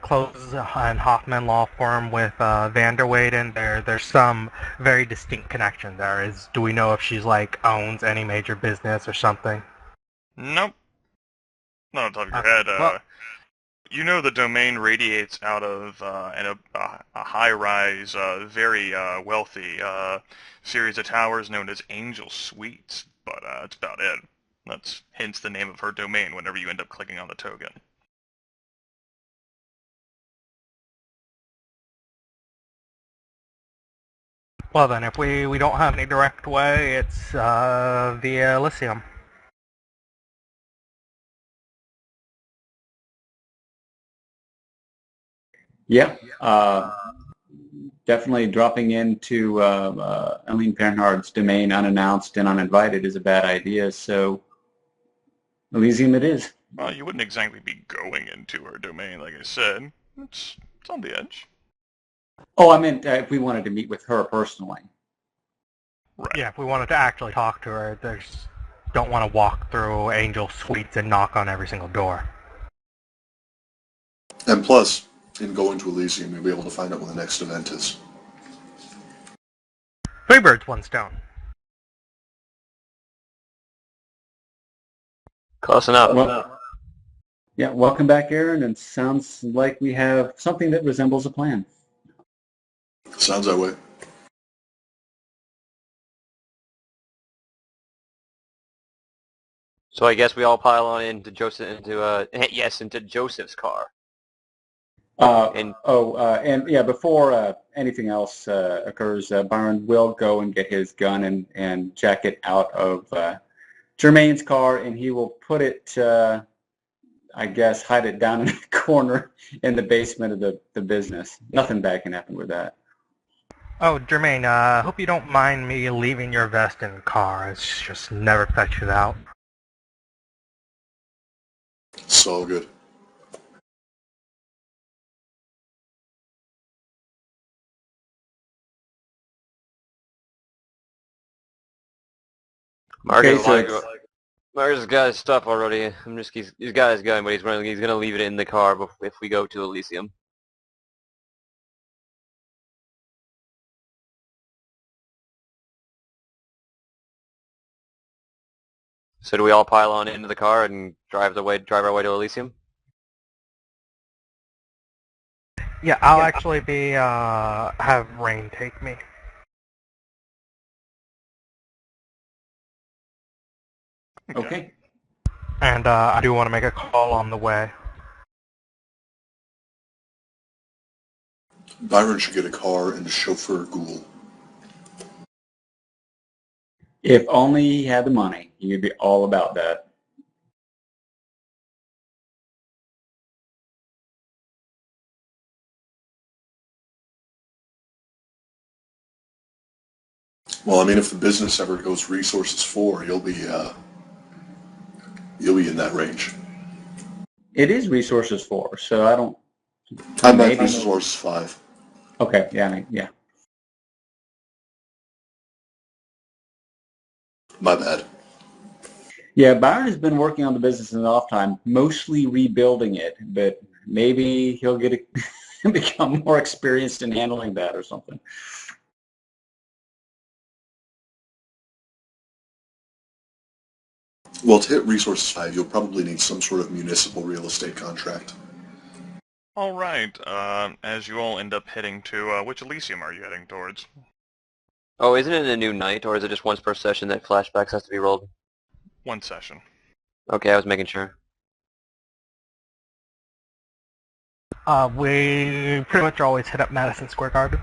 Speaker 3: Close and Hoffman Law Firm with Vanderweyden. There's some very distinct connection there. Do we know if she's like owns any major business or something?
Speaker 2: Nope. Not on top of your head.
Speaker 3: Well,
Speaker 2: You know the domain radiates out of a high-rise, very wealthy series of towers known as Angel Suites, but that's about it. That's hence the name of her domain whenever you end up clicking on the token.
Speaker 3: well then, if we don't have any direct way, it's via Elysium.
Speaker 5: Yeah, definitely dropping into Eileen Pernhard's domain unannounced and uninvited is a bad idea, so Elysium it is.
Speaker 2: Well, you wouldn't exactly be going into her domain, like I said. It's on the edge.
Speaker 5: Oh, I meant if we wanted to meet with her personally.
Speaker 2: Right.
Speaker 3: Yeah, if we wanted to actually talk to her, don't want to walk through Angel Suites and knock on every single door.
Speaker 4: And plus, in going to Elysium, you'll be able to find out when the next event is.
Speaker 3: 3 birds, 1 stone.
Speaker 1: Close enough.
Speaker 5: Well, yeah, welcome back, Aaron, and sounds like we have something that resembles a plan.
Speaker 4: Sounds that way.
Speaker 1: So I guess we all pile on into Joseph's car.
Speaker 5: And yeah, before anything else occurs, Byron will go and get his gun and jacket out of Jermaine's car, and he will put it, I guess, hide it down in a corner in the basement of the business. Nothing bad can happen with that.
Speaker 3: Oh, Jermaine, hope you don't mind me leaving your vest in the car. It's just never fetched it out.
Speaker 4: It's all good.
Speaker 1: Marcus
Speaker 5: Okay,
Speaker 1: has got his stuff already. He's got his gun, but he's gonna leave it in the car if we go to Elysium. So do we all pile on into the car and drive our way to Elysium?
Speaker 3: Yeah, I'll actually be, have Rain take me.
Speaker 5: Okay.
Speaker 3: And, I do want to make a call on the way.
Speaker 4: Byron should get a car and chauffeur Ghoul.
Speaker 5: If only he had the money, he'd be all about that.
Speaker 4: Well, I mean, if the business ever goes resources 4, you'll be in that range.
Speaker 5: It is resources 4, so I don't.
Speaker 4: I'm at resources 5.
Speaker 5: Okay. Yeah. Yeah.
Speaker 4: My bad.
Speaker 5: Yeah, Byron has been working on the business in the off time, mostly rebuilding it, but maybe he'll become more experienced in handling that or something.
Speaker 4: Well, to hit Resources 5, you'll probably need some sort of municipal real estate contract.
Speaker 2: All right. As you all end up heading to which Elysium are you heading towards?
Speaker 1: Oh, isn't it a new night, or is it just once per session that flashbacks has to be rolled?
Speaker 2: One session.
Speaker 1: Okay, I was making sure.
Speaker 3: We pretty much always hit up Madison Square Garden.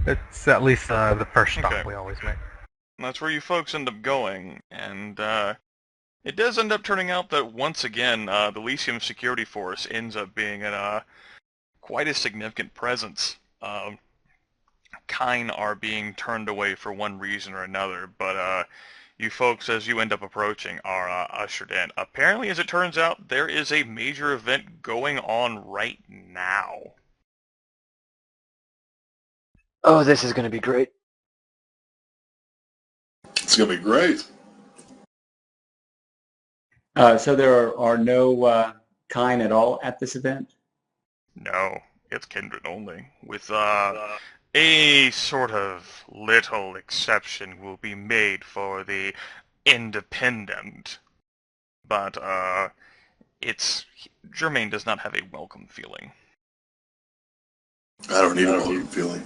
Speaker 3: It's at least the first stop
Speaker 2: Okay.
Speaker 3: we always make.
Speaker 2: That's where you folks end up going, and it does end up turning out that once again, the Elysium security force ends up being quite a significant presence. Kine are being turned away for one reason or another, but you folks, as you end up approaching, are ushered in. Apparently, as it turns out, there is a major event going on right now.
Speaker 1: Oh, this is going to be great.
Speaker 4: It's going to be great.
Speaker 5: So there are no Kine at all at this event?
Speaker 2: No, it's kindred only, with a sort of little exception will be made for the independent, but Jermaine does not have a welcome feeling.
Speaker 4: I don't even know what I'm feeling.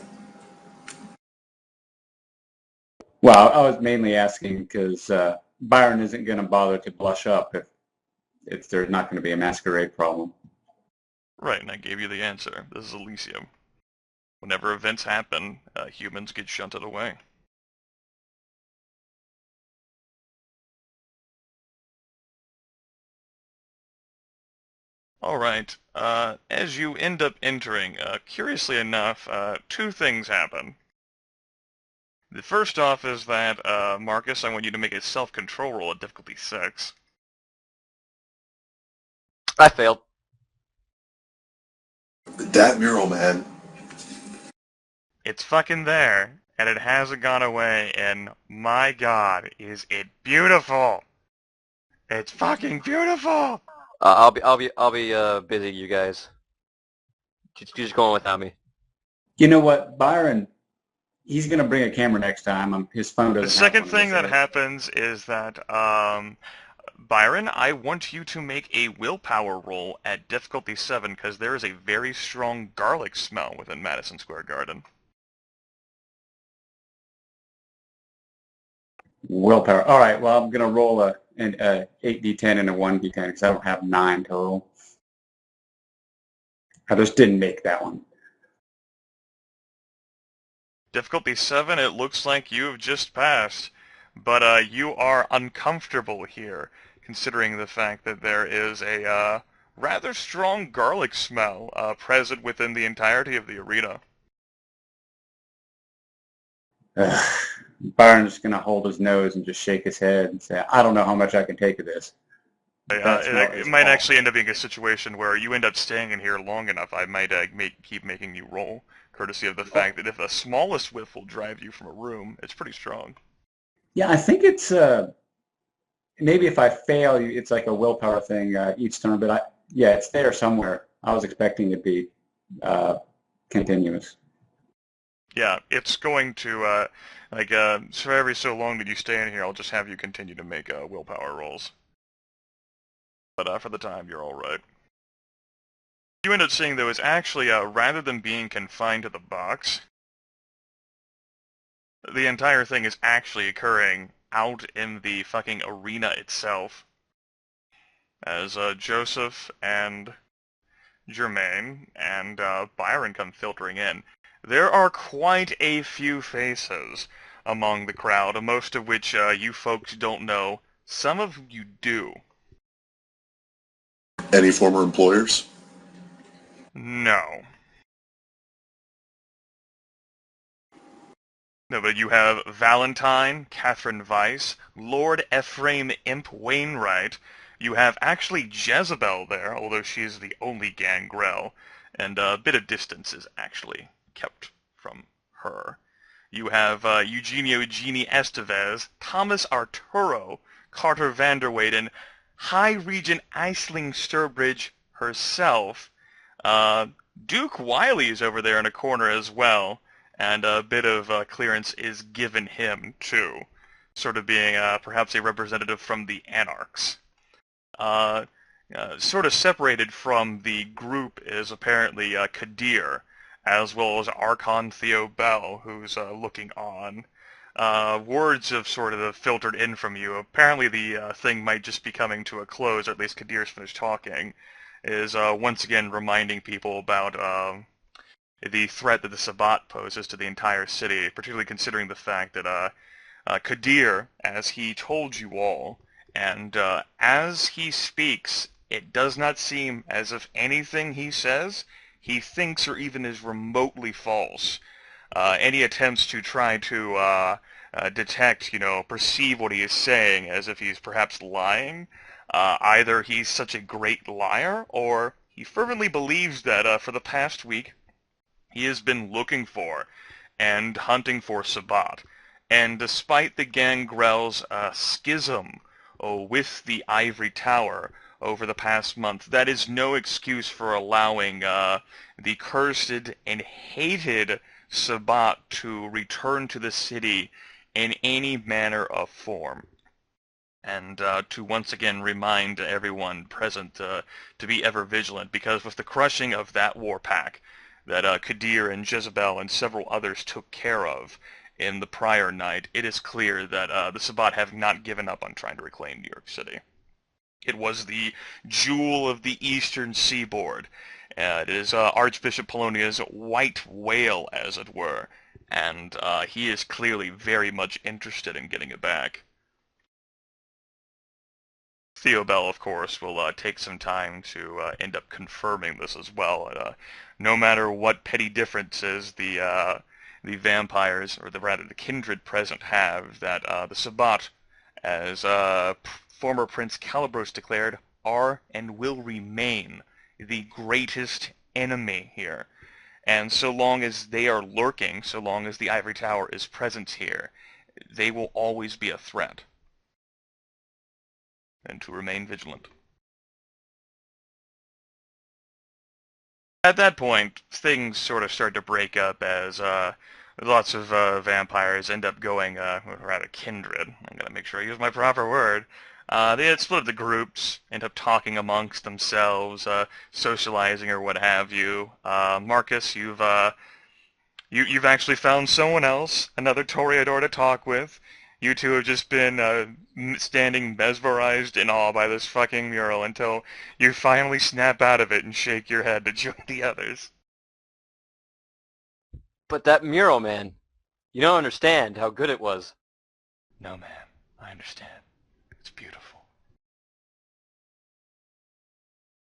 Speaker 5: Well, I was mainly asking because Byron isn't going to bother to blush up if there's not going to be a masquerade problem.
Speaker 2: Right, and I gave you the answer. This is Elysium. Whenever events happen, humans get shunted away. Alright, as you end up entering, curiously enough, two things happen. The first off is that, Marcus, I want you to make a self-control roll at difficulty 6.
Speaker 1: I failed.
Speaker 4: That mural, man.
Speaker 2: It's fucking there, and it hasn't gone away, and my god, is it beautiful! It's fucking beautiful!
Speaker 1: I'll be busy, you guys. Just going without me.
Speaker 5: You know what, Byron? He's going to bring a camera next time. His phone doesn't.
Speaker 2: The second thing that happens is that, Byron, I want you to make a willpower roll at difficulty 7 because there is a very strong garlic smell within Madison Square Garden.
Speaker 5: Willpower. All right. Well, I'm going to roll an 8d10 and a 1d10 because I don't have 9 total. I just didn't make that one.
Speaker 2: Difficulty 7, it looks like you have just passed, but you are uncomfortable here, considering the fact that there is a rather strong garlic smell present within the entirety of the arena.
Speaker 5: Byron's going to hold his nose and just shake his head and say, I don't know how much I can take of this.
Speaker 2: It might actually end up being a situation where you end up staying in here long enough, I might keep making you roll, courtesy of the fact that if the smallest whiff will drive you from a room, it's pretty strong.
Speaker 5: Yeah, I think it's maybe if I fail, it's like a willpower thing each turn, but it's there somewhere. I was expecting it to be continuous.
Speaker 2: Yeah, it's going to, so every so long that you stay in here, I'll just have you continue to make willpower rolls. But for the time, you're alright. You end up seeing, though, is actually, rather than being confined to the box, the entire thing is actually occurring out in the fucking arena itself. As Joseph and Jermaine and Byron come filtering in. There are quite a few faces among the crowd, most of which you folks don't know. Some of you do.
Speaker 4: Any former employers?
Speaker 2: No. No, but you have Valentine, Catherine Weiss, Lord Ephraim Imp Wainwright. You have actually Jezebel there, although she is the only gangrel, and a bit of distance is actually kept from her. You have Eugenio Genie Estevez, Thomas Arturo, Carter Vanderweyden, and High Regent Aisling Sturbridge herself. Duke Wiley is over there in a corner as well, and a bit of clearance is given him, too. sort of being perhaps a representative from the Anarchs. Sort of separated from the group is apparently Qadir, as well as Archon Theo Bell, who's looking on. Words have sort of filtered in from you. Apparently the thing might just be coming to a close, or at least Qadir's finished talking, is once again reminding people about the threat that the Sabbat poses to the entire city, particularly considering the fact that Qadir, as he told you all, and as he speaks, it does not seem as if anything he says he thinks or even is remotely false. Any attempts to try to detect, perceive what he is saying as if he's perhaps lying, either he's such a great liar, or he fervently believes that for the past week he has been looking for and hunting for Sabbat. And despite the Gangrel's schism with the Ivory Tower over the past month, that is no excuse for allowing the cursed and hated Sabbat to return to the city in any manner of form. And to once again remind everyone present to be ever vigilant, because with the crushing of that war pack that Qadir and Jezebel and several others took care of in the prior night, it is clear that the Sabbat have not given up on trying to reclaim New York City. It was the jewel of the eastern seaboard. It is Archbishop Polonia's white whale, as it were, and he is clearly very much interested in getting it back. Theobel, of course, will take some time to end up confirming this as well. No matter what petty differences the vampires, or rather the kindred present, have, that the Sabbat, as former Prince Calibros declared, are and will remain the greatest enemy here. And so long as they are lurking, so long as the Ivory Tower is present here, they will always be a threat. And to remain vigilant. At that point, things sort of start to break up as lots of vampires end up going, rather kindred. I'm going to make sure I use my proper word. They had split up the groups, end up talking amongst themselves, socializing or what have you. Marcus, you've actually found someone else, another Toreador to talk with. You two have just been standing mesmerized in awe by this fucking mural until you finally snap out of it and shake your head to join the others.
Speaker 1: But that mural, man, you don't understand how good it was.
Speaker 2: No, man, I understand. It's beautiful.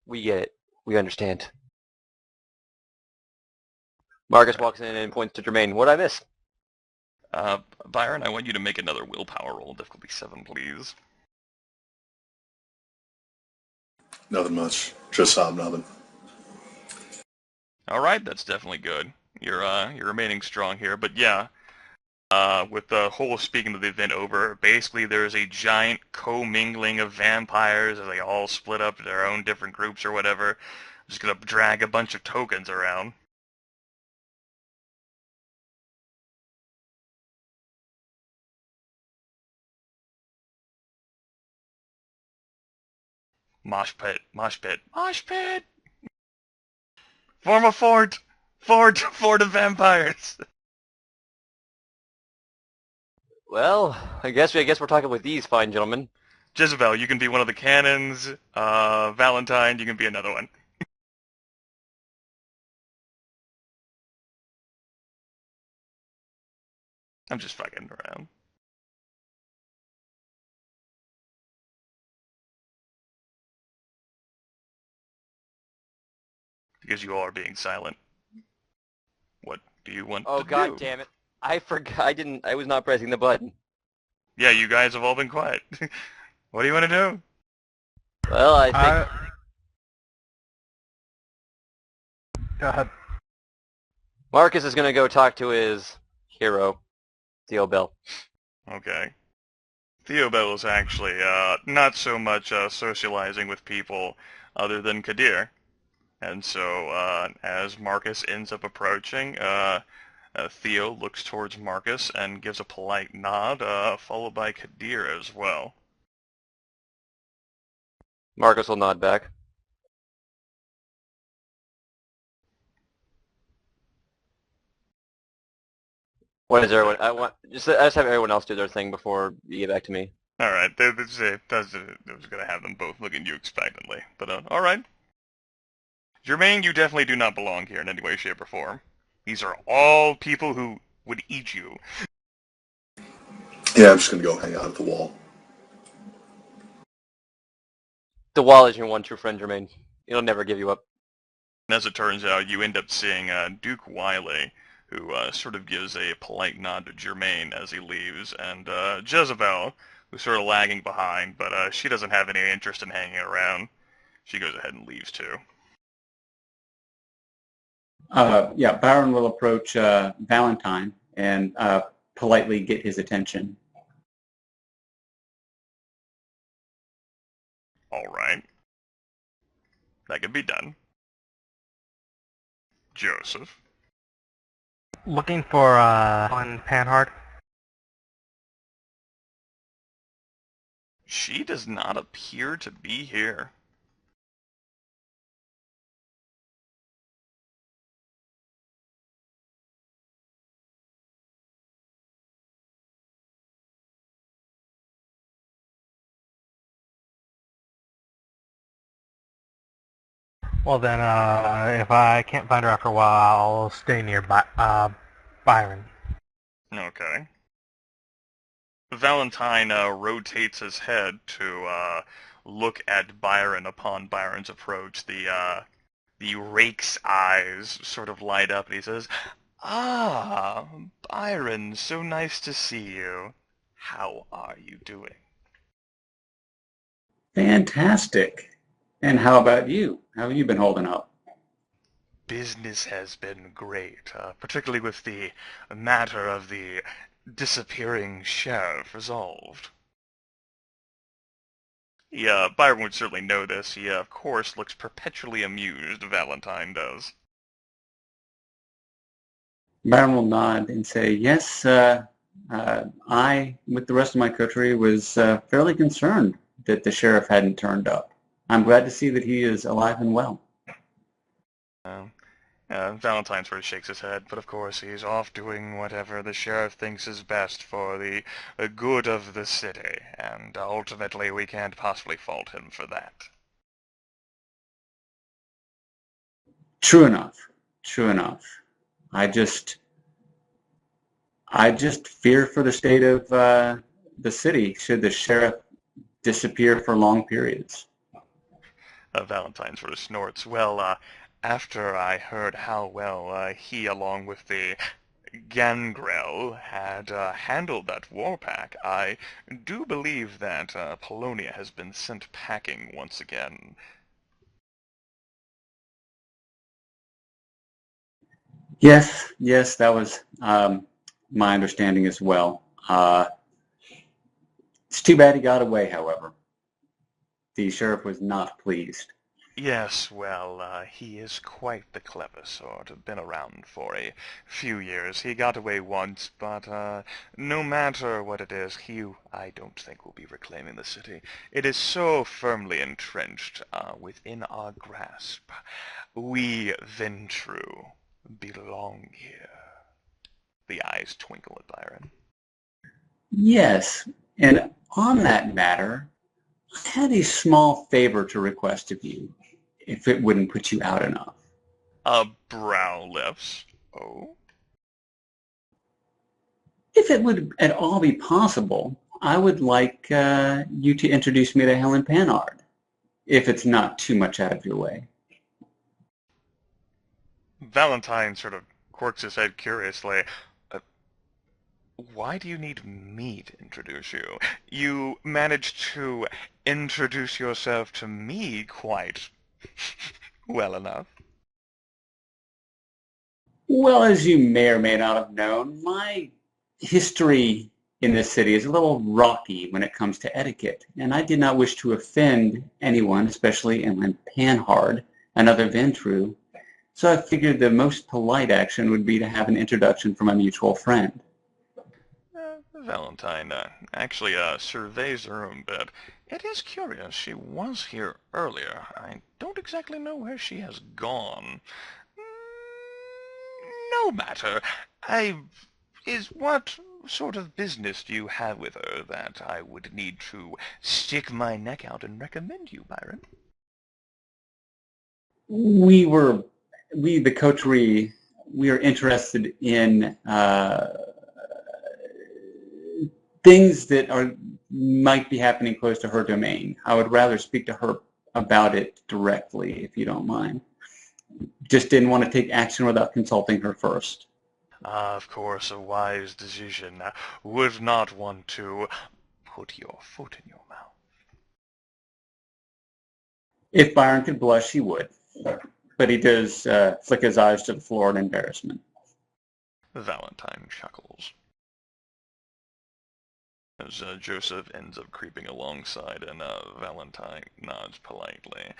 Speaker 1: We get it. We understand. Marcus walks in and points to Jermaine. What'd I miss?
Speaker 2: Byron, I want you to make another willpower roll, difficulty 7, please.
Speaker 4: Nothing much. Just hobnobbing.
Speaker 2: Alright, that's definitely good. You're remaining strong here, but yeah. With the whole speaking of the event over, basically there's a giant commingling of vampires as they all split up to their own different groups or whatever. Just gonna drag a bunch of tokens around. Mosh pit, mosh pit, mosh pit! Form a fort! Fort of vampires!
Speaker 1: Well, I guess we're talking with these fine gentlemen.
Speaker 2: Jezebel, you can be one of the cannons. Valentine, you can be another one. I'm just fucking around. Because you all are being silent. What do you want to do?
Speaker 1: Oh, god damn it. I forgot. I was not pressing the button.
Speaker 2: Yeah, you guys have all been quiet. What do you want to do?
Speaker 1: Well, I think...
Speaker 3: Go ahead.
Speaker 1: Marcus is going to go talk to his hero, Theo Bell.
Speaker 2: Okay. Theobel is actually not so much socializing with people other than Qadir. And so, as Marcus ends up approaching, Theo looks towards Marcus and gives a polite nod, followed by Qadir as well.
Speaker 1: Marcus will nod back. What is everyone? I just have everyone else do their thing before you get back to me.
Speaker 2: All right, I was going to have them both look at you expectantly, but all right. Jermaine, you definitely do not belong here in any way, shape, or form. These are all people who would eat you.
Speaker 4: Yeah, I'm just going to go hang out at the wall.
Speaker 1: The wall is your one true friend, Jermaine. It'll never give you up.
Speaker 2: And as it turns out, you end up seeing Duke Wiley, who sort of gives a polite nod to Jermaine as he leaves, and Jezebel, who's sort of lagging behind, but she doesn't have any interest in hanging around. She goes ahead and leaves too.
Speaker 5: Yeah, Byron will approach Valentine and politely get his attention.
Speaker 2: All right. That could be done. Joseph.
Speaker 3: Looking for Helen Panhard.
Speaker 2: She does not appear to be here.
Speaker 3: Well then, if I can't find her after a while, I'll stay near Byron.
Speaker 2: Okay. Valentine rotates his head to look at Byron upon Byron's approach. The rake's eyes sort of light up, and he says, "Ah, Byron, so nice to see you. How are you doing?"
Speaker 5: Fantastic. And how about you? How have you been holding up?
Speaker 2: Business has been great, particularly with the matter of the disappearing sheriff resolved. Yeah, Byron would certainly know this. He, of course, looks perpetually amused, Valentine does.
Speaker 5: Byron will nod and say, yes, I, with the rest of my coterie, was fairly concerned that the sheriff hadn't turned up. I'm glad to see that he is alive and well.
Speaker 2: Valentine sort of shakes his head, but of course he's off doing whatever the sheriff thinks is best for the good of the city, and ultimately we can't possibly fault him for that.
Speaker 5: True enough. True enough. I just fear for the state of the city should the sheriff disappear for long periods.
Speaker 2: Valentine sort of snorts. Well, after I heard how well he, along with the Gangrel, had handled that war pack, I do believe that Polonia has been sent packing once again.
Speaker 5: Yes, that was my understanding as well. It's too bad he got away, however. The sheriff was not pleased.
Speaker 2: Yes, well, he is quite the clever sort. Been around for a few years. He got away once, but no matter what it is, I don't think, will be reclaiming the city. It is so firmly entrenched within our grasp. We, Ventrue, belong here. The eyes twinkle at Byron.
Speaker 5: Yes, and on that matter, I had a small favor to request of you, if it wouldn't put you out enough.
Speaker 2: Brow lifts. Oh?
Speaker 5: If it would at all be possible, I would like you to introduce me to Helen Panhard, if it's not too much out of your way.
Speaker 2: Valentine sort of quirks his head curiously. Why do you need me to introduce you? You managed to introduce yourself to me quite well enough.
Speaker 5: Well, as you may or may not have known, my history in this city is a little rocky when it comes to etiquette, and I did not wish to offend anyone, especially Helen Panhard, another Ventrue, So I figured the most polite action would be to have an introduction from a mutual friend.
Speaker 2: Valentine actually surveys the room a bit. It is curious. She was here earlier. I don't exactly know where she has gone. No matter. What sort of business do you have with her that I would need to stick my neck out and recommend you, Byron?
Speaker 5: The coterie, we are interested in things that might be happening close to her domain. I would rather speak to her about it directly, if you don't mind. Just didn't want to take action without consulting her first.
Speaker 2: Of course, a wise decision. Would not want to put your foot in your mouth.
Speaker 5: If Byron could blush, he would. But he does flick his eyes to the floor in embarrassment.
Speaker 2: Valentine chuckles as Joseph ends up creeping alongside, and Valentine nods politely.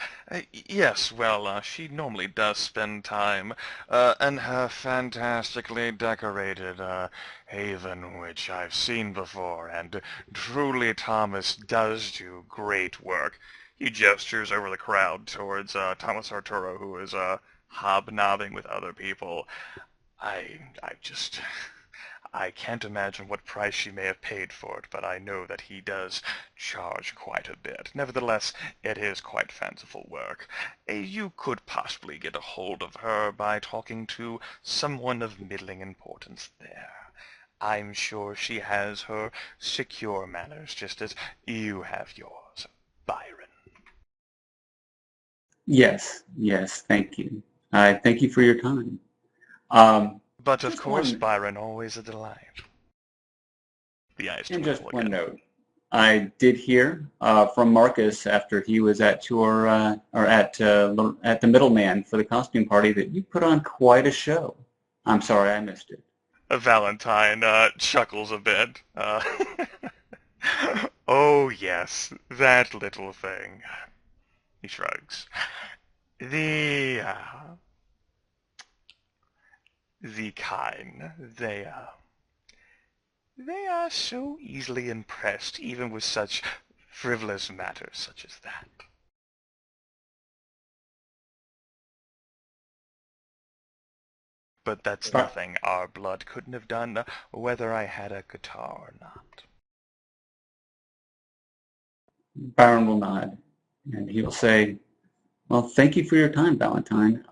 Speaker 2: Yes, well, she normally does spend time in her fantastically decorated haven, which I've seen before, and truly Thomas does do great work. He gestures over the crowd towards Thomas Arturo, who is hobnobbing with other people. I can't imagine what price she may have paid for it, but I know that he does charge quite a bit. Nevertheless, it is quite fanciful work. You could possibly get a hold of her by talking to someone of middling importance there. I'm sure she has her secure manners, just as you have yours, Byron.
Speaker 5: Yes, thank you. Thank you for your time.
Speaker 2: But of course, Byron, always a delight. The eyes
Speaker 5: and
Speaker 2: twinkle
Speaker 5: just one
Speaker 2: again.
Speaker 5: note. I did hear from Marcus after he was at your at the Middleman for the costume party that you put on quite a show. I'm sorry I missed it.
Speaker 2: Valentine chuckles a bit. Oh yes, that little thing. He shrugs. The kind, they are so easily impressed, even with such frivolous matters such as that. But that's nothing our blood couldn't have done, whether I had a guitar or not.
Speaker 5: Byron will nod, and he will say, well, thank you for your time, Valentine.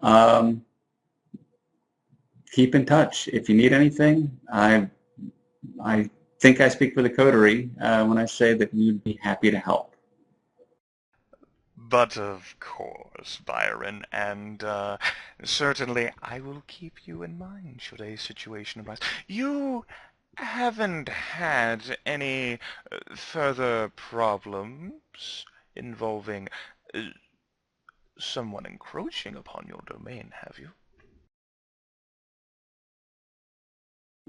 Speaker 5: Keep in touch. If you need anything, I think I speak for the coterie when I say that we'd be happy to help.
Speaker 2: But of course, Byron, and certainly I will keep you in mind should a situation arise. You haven't had any further problems involving someone encroaching upon your domain, have you?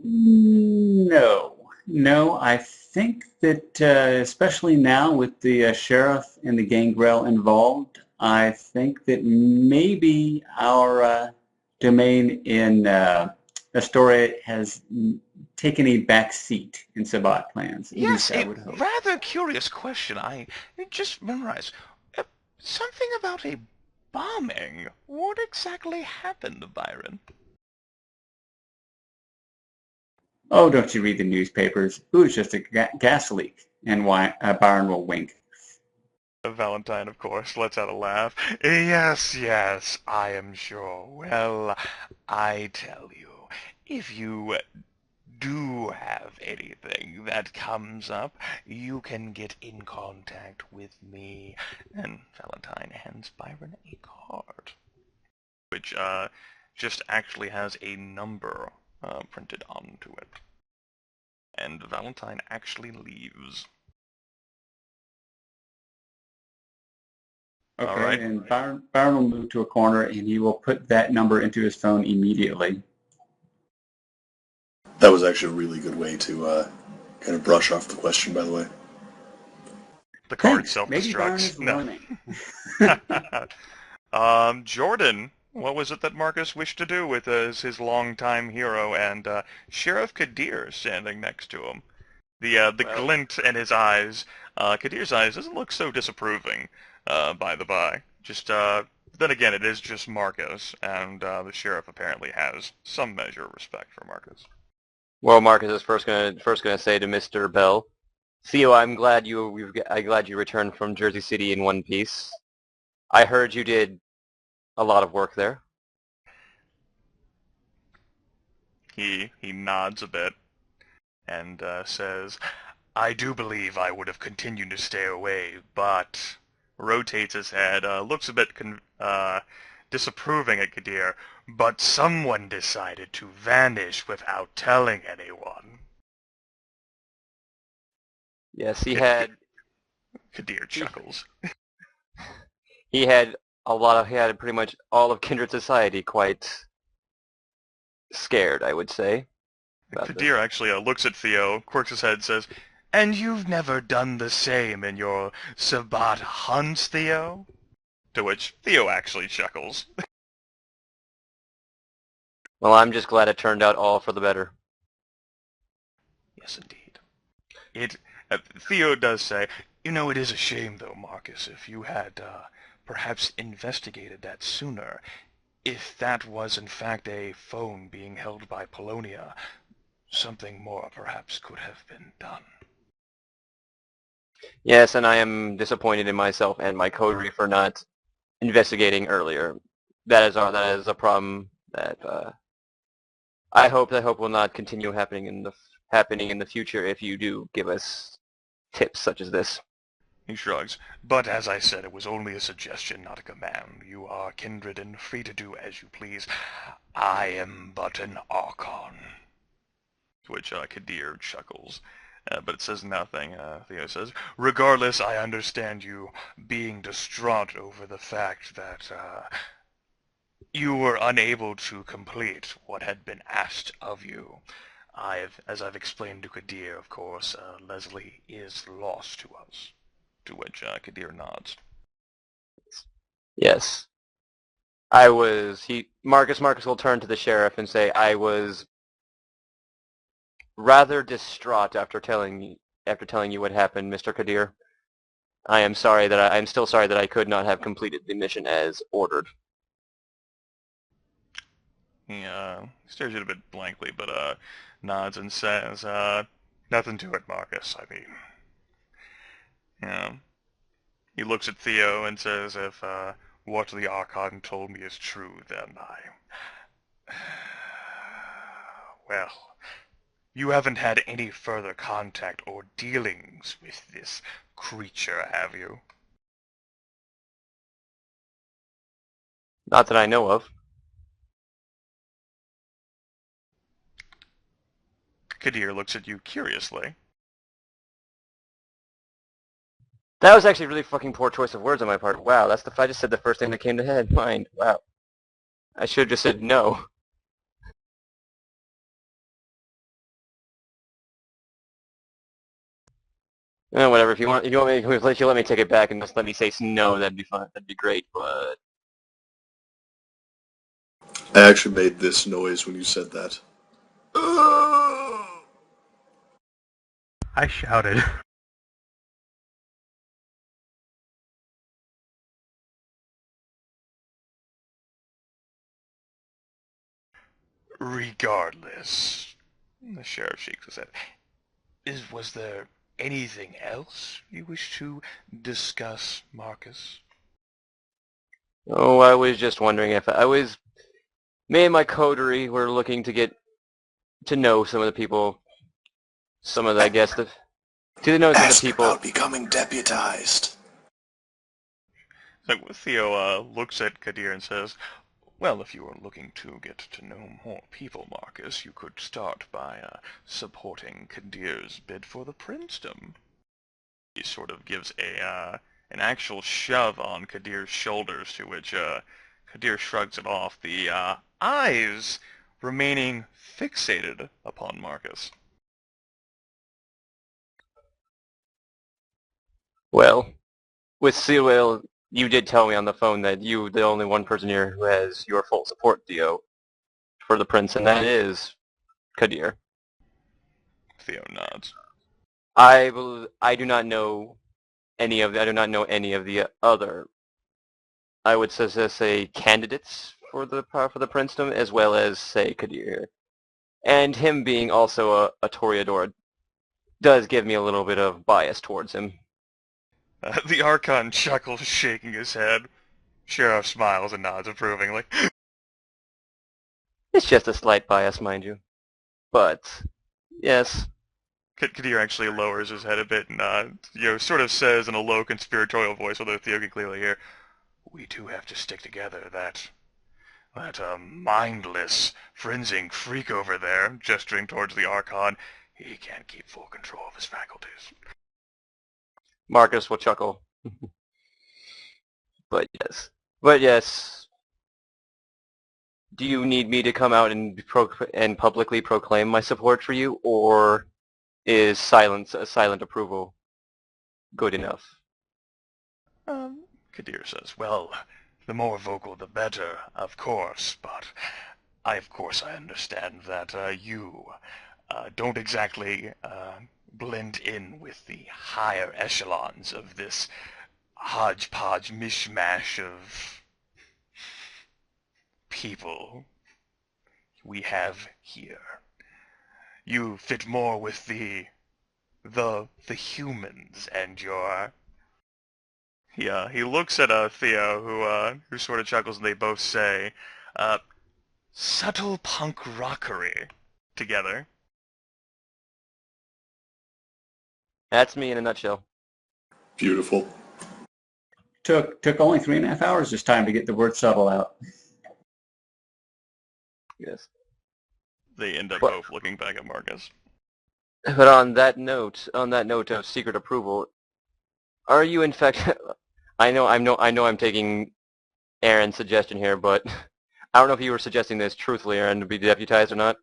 Speaker 5: No. I think that especially now with the sheriff and the gangrel involved, I think that maybe our domain in Astoria has taken a back seat in Sabat plans.
Speaker 2: Yes,
Speaker 5: I
Speaker 2: a
Speaker 5: would hope.
Speaker 2: rather curious question. I just memorized. Something about a bombing. What exactly happened, Byron?
Speaker 5: Oh, don't you read the newspapers? It was just a gas leak. And Byron will wink.
Speaker 2: Valentine, of course, lets out a laugh. Yes, I am sure. Well, I tell you, if you do have anything that comes up, you can get in contact with me. And Valentine hands Byron a card, which just actually has a number printed onto it. And Valentine actually leaves.
Speaker 5: Okay,
Speaker 2: All right.
Speaker 5: and Byron will move to a corner and he will put that number into his phone immediately.
Speaker 4: That was actually a really good way to kind of brush off the question, by the way.
Speaker 2: The card
Speaker 5: Thanks. Maybe Byron is
Speaker 2: self-destructs.
Speaker 5: learning.
Speaker 2: Jordan, What was it that Marcus wished to do with his longtime hero and Sheriff Qadir standing next to him? The
Speaker 1: Well,
Speaker 2: glint in his eyes, Qadir's eyes doesn't look so disapproving, by the by. Just, then again, it is just Marcus, and the sheriff apparently has some measure of respect for Marcus.
Speaker 1: well, Marcus is first gonna say to Mr. Bell, Theo, I'm glad you returned from Jersey City in one piece. I heard you did a lot of work there.
Speaker 2: He nods a bit and says, I do believe I would have continued to stay away, but rotates his head, looks a bit disapproving at Qadir, but someone decided to vanish without telling anyone.
Speaker 1: Yes, he had
Speaker 2: Qadir chuckles.
Speaker 1: he had pretty much all of Kindred Society quite scared, I would say.
Speaker 2: Qadir actually looks at Theo, quirks his head, and says, and you've never done the same in your Sabbat hunts, Theo? To which Theo actually chuckles.
Speaker 1: Well, I'm just glad it turned out all for the better.
Speaker 2: Yes, indeed. Theo does say, you know, it is a shame, though, Marcus, if you had perhaps investigated that sooner. If that was, in fact, a phone being held by Polonia, something more perhaps could have been done.
Speaker 1: Yes, and I am disappointed in myself and my coterie for not investigating earlier. That is a problem that I hope will not continue happening in the future if you do give us tips such as this.
Speaker 2: He shrugs. But as I said, it was only a suggestion, not a command. You are kindred and free to do as you please. I am but an Archon. To which Qadir chuckles. But it says nothing. Theo says, regardless, I understand you being distraught over the fact that you were unable to complete what had been asked of you. As I've explained to Qadir, of course, Leslie is lost to us. To which Qadir nods.
Speaker 1: Yes. Marcus will turn to the sheriff and say, I was rather distraught after telling you what happened, Mr. Qadir. I'm still sorry that I could not have completed the mission as ordered.
Speaker 2: He stares at you a bit blankly, but nods and says, nothing to it, Marcus. I mean, you know, he looks at Theo and says, if what the Archon told me is true, then well, you haven't had any further contact or dealings with this creature, have you?
Speaker 1: Not that I know of.
Speaker 2: Qadir looks at you curiously.
Speaker 1: That was actually a really fucking poor choice of words on my part. Wow, I just said the first thing that came to mind. Wow. I should have just said no. Whatever. If you want me to let me take it back and just let me say no, that'd be fine. That'd be great. But
Speaker 4: I actually made this noise when you said that.
Speaker 3: I shouted.
Speaker 2: Regardless, the sheriff shakes his head. Was there anything else you wish to discuss, Marcus?
Speaker 1: oh, I was just wondering if me and my coterie were looking to get to know some of the people, I guess, to know some of the people.
Speaker 4: About becoming deputized.
Speaker 2: So Theo looks at Qadir and says, well, if you are looking to get to know more people, Marcus, you could start by supporting Qadir's bid for the princedom. He sort of gives an actual shove on Qadir's shoulders, to which Qadir shrugs it off, the eyes remaining fixated upon Marcus.
Speaker 1: Well, with Sewell you did tell me on the phone that you, the only one person here who has your full support, Theo, for the prince, and that is Qadir.
Speaker 2: Theo nods.
Speaker 1: I do not know any of the other, I would say candidates for the princedom, as well as say Qadir. And him being also a Toreador does give me a little bit of bias towards him.
Speaker 2: The Archon chuckles, shaking his head. Sheriff smiles and nods approvingly.
Speaker 1: It's just a slight bias, mind you. But, yes.
Speaker 2: Qadir actually lowers his head a bit and, sort of says in a low conspiratorial voice, although Theo can clearly hear, "We do have to stick together. That mindless, frenzied freak over there," gesturing towards the Archon, "he can't keep full control of his faculties."
Speaker 1: Marcus will chuckle. But yes. Do you need me to come out and publicly proclaim my support for you, or is silent approval good enough?
Speaker 2: Qadir says, "Well, the more vocal the better, of course, but I understand that you don't exactly blend in with the higher echelons of this hodgepodge mishmash of people we have here. You fit more with the humans and your..." Yeah, he looks at Theo, who sort of chuckles, and they both say, "subtle punk rockery," together.
Speaker 1: That's me in a nutshell.
Speaker 4: Beautiful.
Speaker 5: Took only 3.5 hours this time to get the word subtle out.
Speaker 1: Yes.
Speaker 2: They end up both looking back at Marcus.
Speaker 1: But on that note of secret approval, are you in fact? I know I'm taking Aaron's suggestion here, but I don't know if you were suggesting this truthfully, Aaron, to be deputized or not.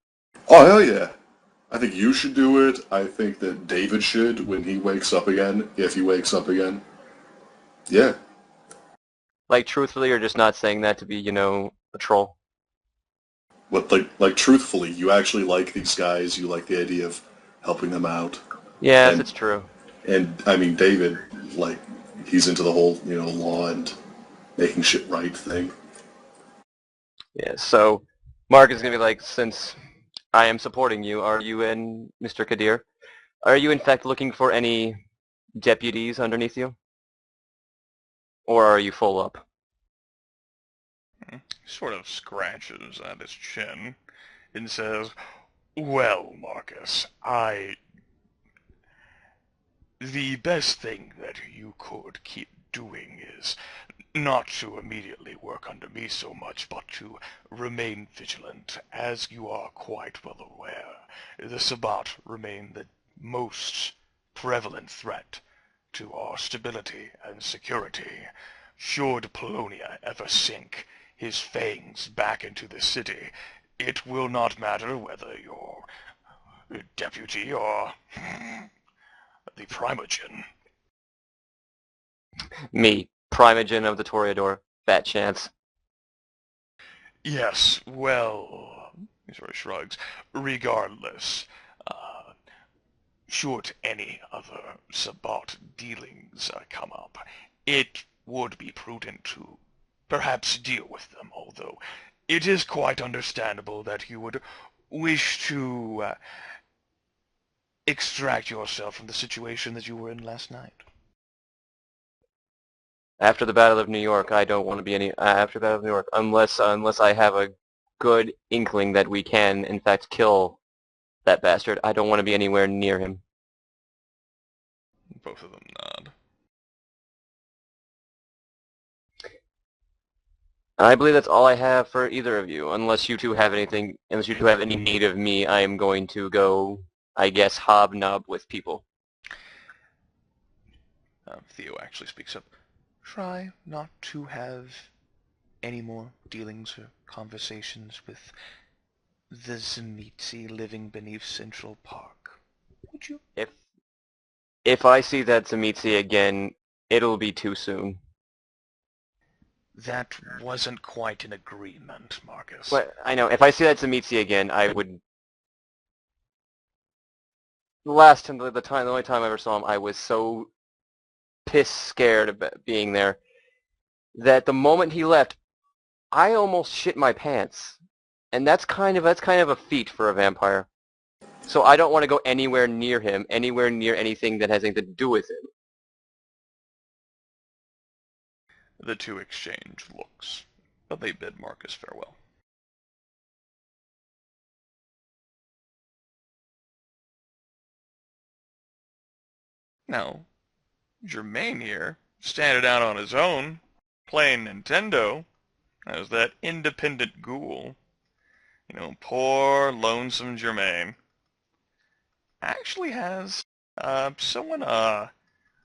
Speaker 4: Oh, hell yeah. I think you should do it. I think that David should when he wakes up again, if he wakes up again. Yeah.
Speaker 1: Like truthfully, or just not saying that to be, a troll?
Speaker 4: What, like truthfully, you actually like these guys, you like the idea of helping them out.
Speaker 1: Yes, it's true.
Speaker 4: And, I mean, David, like, he's into the whole, law and making shit right thing.
Speaker 1: Yeah, so Mark is going to be like, since I am supporting you, are you and Mr. Qadir, are you in fact looking for any deputies underneath you? Or are you full up?
Speaker 2: He sort of scratches at his chin and says, "Well, Marcus, the best thing that you could keep doing is not to immediately work under me so much, but to remain vigilant. As you are quite well aware, the Sabbat remain the most prevalent threat to our stability and security. Should Polonia ever sink his fangs back into the city, it will not matter whether you're a deputy or the Primogen."
Speaker 1: Me, Primogen of the Toreador. Fat chance.
Speaker 2: "Yes, well," he sort of shrugs, "regardless, should any other Sabbat dealings come up, it would be prudent to perhaps deal with them, although it is quite understandable that you would wish to extract yourself from the situation that you were in last night."
Speaker 1: After the Battle of New York, I don't want to be after the Battle of New York, unless I have a good inkling that we can, in fact, kill that bastard. I don't want to be anywhere near him.
Speaker 2: Both of them nod.
Speaker 1: I believe that's all I have for either of you. Unless you two have any need of me, I am going to go, I guess, hobnob with people.
Speaker 2: Theo actually speaks up. "Try not to have any more dealings or conversations with the Tzimisce living beneath Central Park. Would you?"
Speaker 1: If I see that Tzimisce again, it'll be too soon.
Speaker 2: That wasn't quite an agreement, Marcus.
Speaker 1: But I know, if I see that Tzimisce again, I would... The only time I ever saw him, I was so piss scared about being there that the moment he left, I almost shit my pants. And that's kind of a feat for a vampire. So I don't want to go anywhere near him, anywhere near anything that has anything to do with him.
Speaker 2: The two exchange looks, but they bid Marcus farewell. Now, Jermaine here, standing out on his own, playing Nintendo, as that independent ghoul. You know, poor, lonesome Jermaine. Actually has someone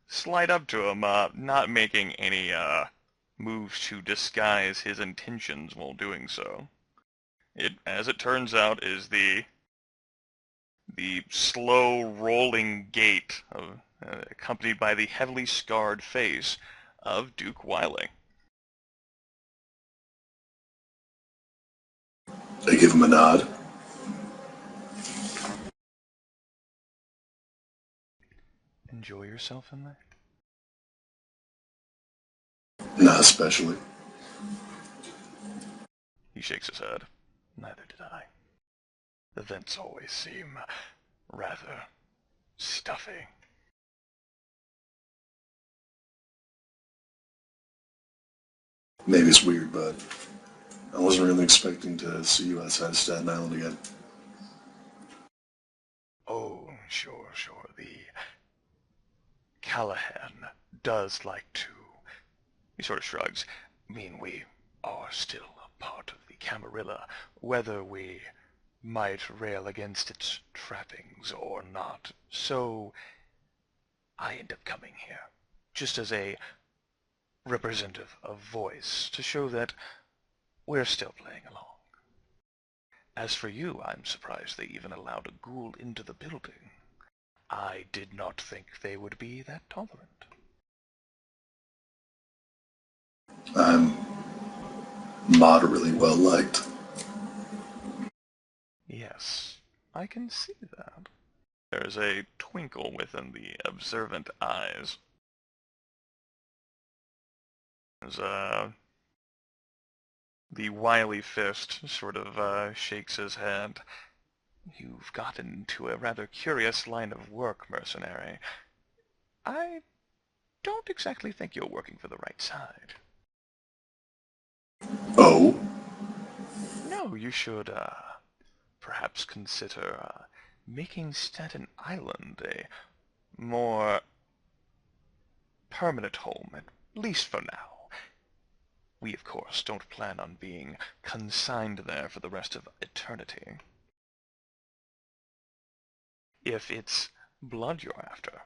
Speaker 2: slide up to him, not making any moves to disguise his intentions while doing so. It, as it turns out, is the slow rolling gait of, accompanied by the heavily scarred face of Duke Wiley.
Speaker 4: They give him a nod.
Speaker 2: Enjoy yourself in there?
Speaker 4: Not especially.
Speaker 2: He shakes his head. Neither did I. The vents always seem rather stuffy.
Speaker 4: Maybe it's weird, but I wasn't really expecting to see you outside of Staten Island again.
Speaker 2: Oh, sure. The Callahan does like to... He sort of shrugs. I mean, we are still a part of the Camarilla, whether we might rail against its trappings or not. So I end up coming here, just as a representative of voice, to show that we're still playing along. As for you, I'm surprised they even allowed a ghoul into the building. I did not think they would be that tolerant.
Speaker 4: I'm moderately well liked.
Speaker 2: Yes, I can see that. There's a twinkle within the observant eyes. As, the wily fist sort of shakes his head. You've gotten into a rather curious line of work, mercenary. I don't exactly think you're working for the right side.
Speaker 4: Oh?
Speaker 2: No, you should, perhaps consider, making Staten Island a more permanent home, at least for now. We, of course, don't plan on being consigned there for the rest of eternity. If it's blood you're after,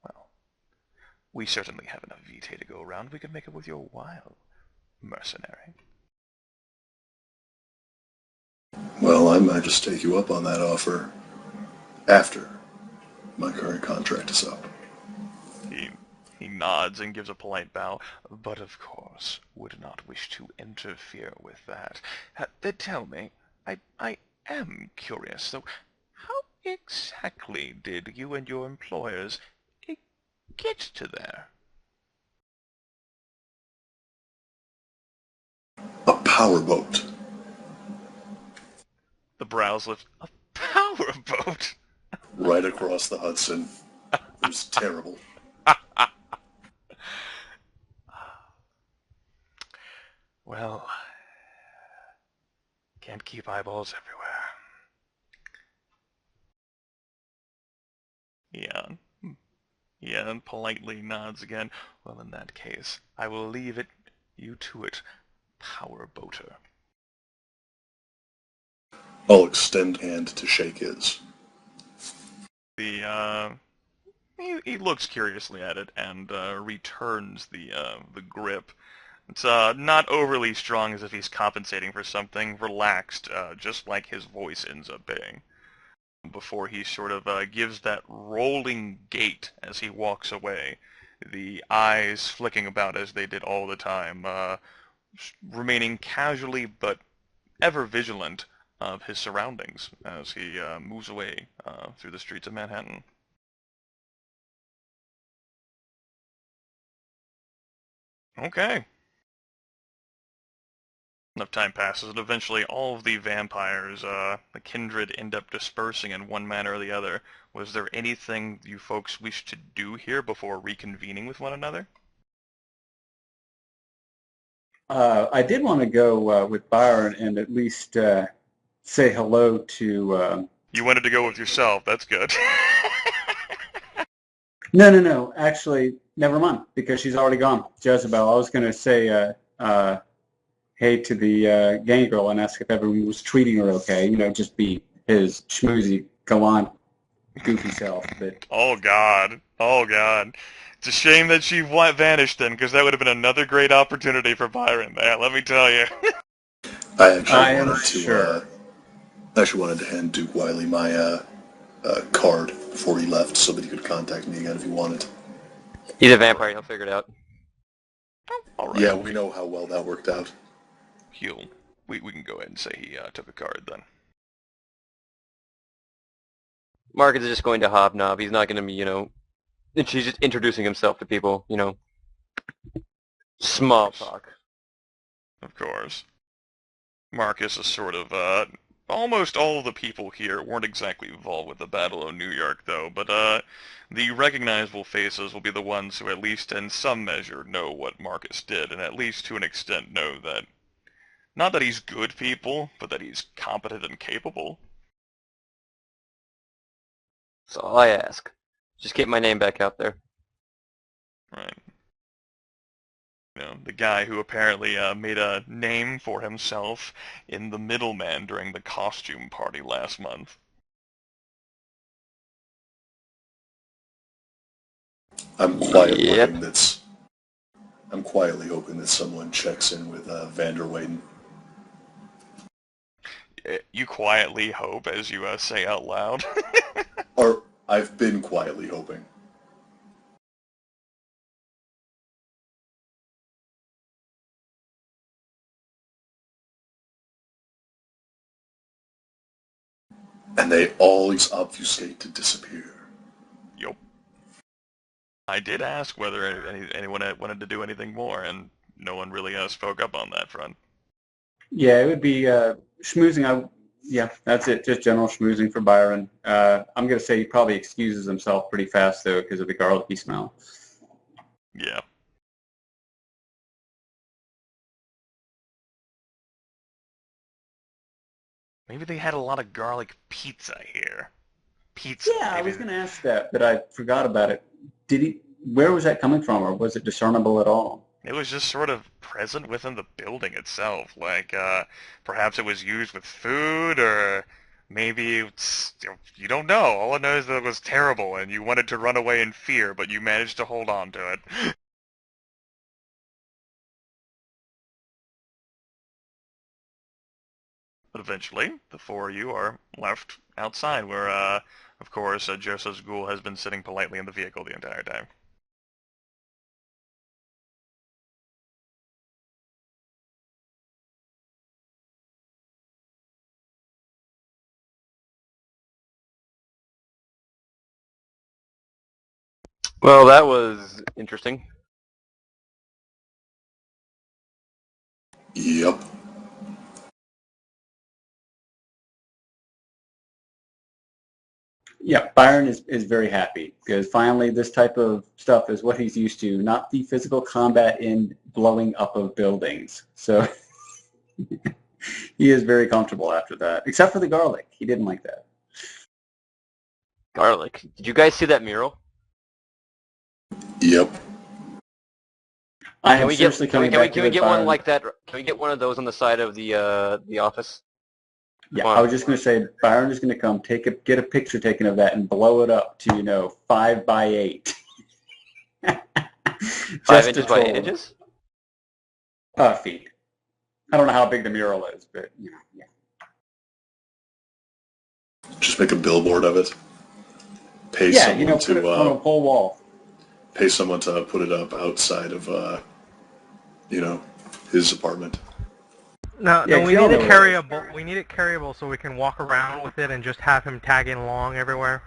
Speaker 2: well, we certainly have enough vitae to go around. We could make it with your while, mercenary.
Speaker 4: Well, I might just take you up on that offer after my current contract is up.
Speaker 2: He nods and gives a polite bow, but of course would not wish to interfere with that. Tell me, I am curious, though, how exactly did you and your employers get to there?
Speaker 4: A powerboat.
Speaker 2: The brows lift. A powerboat?
Speaker 4: Right across the Hudson. It was terrible.
Speaker 2: Well, can't keep eyeballs everywhere. Yeah, politely nods again. Well, in that case, I will leave you to it, powerboater.
Speaker 4: I'll extend hand to shake his.
Speaker 2: He looks curiously at it and returns the grip. It's not overly strong, as if he's compensating for something. Relaxed, just like his voice ends up being. Before he sort of gives that rolling gait as he walks away, the eyes flicking about as they did all the time, remaining casually but ever vigilant of his surroundings as he moves away through the streets of Manhattan. Okay. Enough time passes, and eventually all of the vampires, the kindred, end up dispersing in one manner or the other. Was there anything you folks wished to do here before reconvening with one another?
Speaker 5: I did want to go with Byron and at least say hello to...
Speaker 2: You wanted to go with yourself. That's good.
Speaker 5: No. Actually, never mind, because she's already gone. Jezebel. I was going to say hey to the gang girl and ask if everyone was treating her okay. You know, just be his schmoozy, gallant, goofy self. But
Speaker 2: Oh, God. Oh, God. It's a shame that she vanished then, because that would have been another great opportunity for Byron there, let me tell you.
Speaker 4: I
Speaker 5: am
Speaker 4: wanted
Speaker 5: sure.
Speaker 4: I actually wanted to hand Duke Wiley my card before he left so that he could contact me again if he wanted.
Speaker 1: He's a vampire. He'll figure it out.
Speaker 2: All right.
Speaker 4: Yeah, we know how well that worked out.
Speaker 2: We can go ahead and say he took a card then.
Speaker 1: Marcus is just going to hobnob. He's not going to be, she's just introducing himself to people, small talk.
Speaker 2: Of course. Marcus is sort of, almost all of the people here weren't exactly involved with the Battle of New York, though, but, the recognizable faces will be the ones who at least in some measure know what Marcus did, and at least to an extent know that, not that he's good people, but that he's competent and capable.
Speaker 1: That's all I ask. Just get my name back out there.
Speaker 2: Right. The guy who apparently made a name for himself in the middleman during the costume party last month.
Speaker 4: I'm quietly hoping that someone checks in with Vanderwayden.
Speaker 2: You quietly hope, as you say out loud.
Speaker 4: Or I've been quietly hoping. And they always obfuscate to disappear.
Speaker 2: Yup. I did ask whether anyone wanted to do anything more, and no one really spoke up on that front.
Speaker 5: Yeah, it would be schmoozing. Yeah, that's it. Just general schmoozing for Byron. I'm going to say he probably excuses himself pretty fast, though, because of the garlicky smell.
Speaker 2: Yeah. Maybe they had a lot of garlic pizza here. Pizza.
Speaker 5: Yeah,
Speaker 2: maybe.
Speaker 5: I was going to ask that, but I forgot about it. Where was that coming from, or was it discernible at all?
Speaker 2: It was just sort of present within the building itself. Like, perhaps it was used with food, or maybe it's, you don't know. All I know is that it was terrible, and you wanted to run away in fear, but you managed to hold on to it. But eventually, the four of you are left outside, where, of course, Joseph's ghoul has been sitting politely in the vehicle the entire time.
Speaker 1: Well, that was interesting.
Speaker 4: Yep.
Speaker 5: Yeah, Byron is very happy because finally this type of stuff is what he's used to, not the physical combat in blowing up of buildings. So he is very comfortable after that, except for the garlic. He didn't like that.
Speaker 1: Garlic. Did you guys see that mural?
Speaker 4: Yep.
Speaker 5: I
Speaker 1: Can
Speaker 5: am
Speaker 1: we
Speaker 5: seriously
Speaker 1: get
Speaker 5: coming back
Speaker 1: can
Speaker 5: to
Speaker 1: we
Speaker 5: it,
Speaker 1: get one
Speaker 5: Byron.
Speaker 1: like that? Can we get one of those on the side of the office?
Speaker 5: Yeah, I was just going to say, Byron is going to come get a picture taken of that and blow it up to 5 by 8.
Speaker 1: 5 inches by 8 inches?
Speaker 5: Feet. I don't know how big the mural is, but yeah.
Speaker 4: Just make a billboard of it. Pay
Speaker 5: Yeah,
Speaker 4: someone
Speaker 5: put it on a whole wall.
Speaker 4: pay someone to put it up outside of, his apartment.
Speaker 3: No,
Speaker 5: Yeah,
Speaker 3: no,
Speaker 5: 'cause
Speaker 3: we
Speaker 5: y'all
Speaker 3: need
Speaker 5: know
Speaker 3: it
Speaker 5: where it is.
Speaker 3: carryable. We need it carryable so we can walk around with it and just have him tagging along everywhere.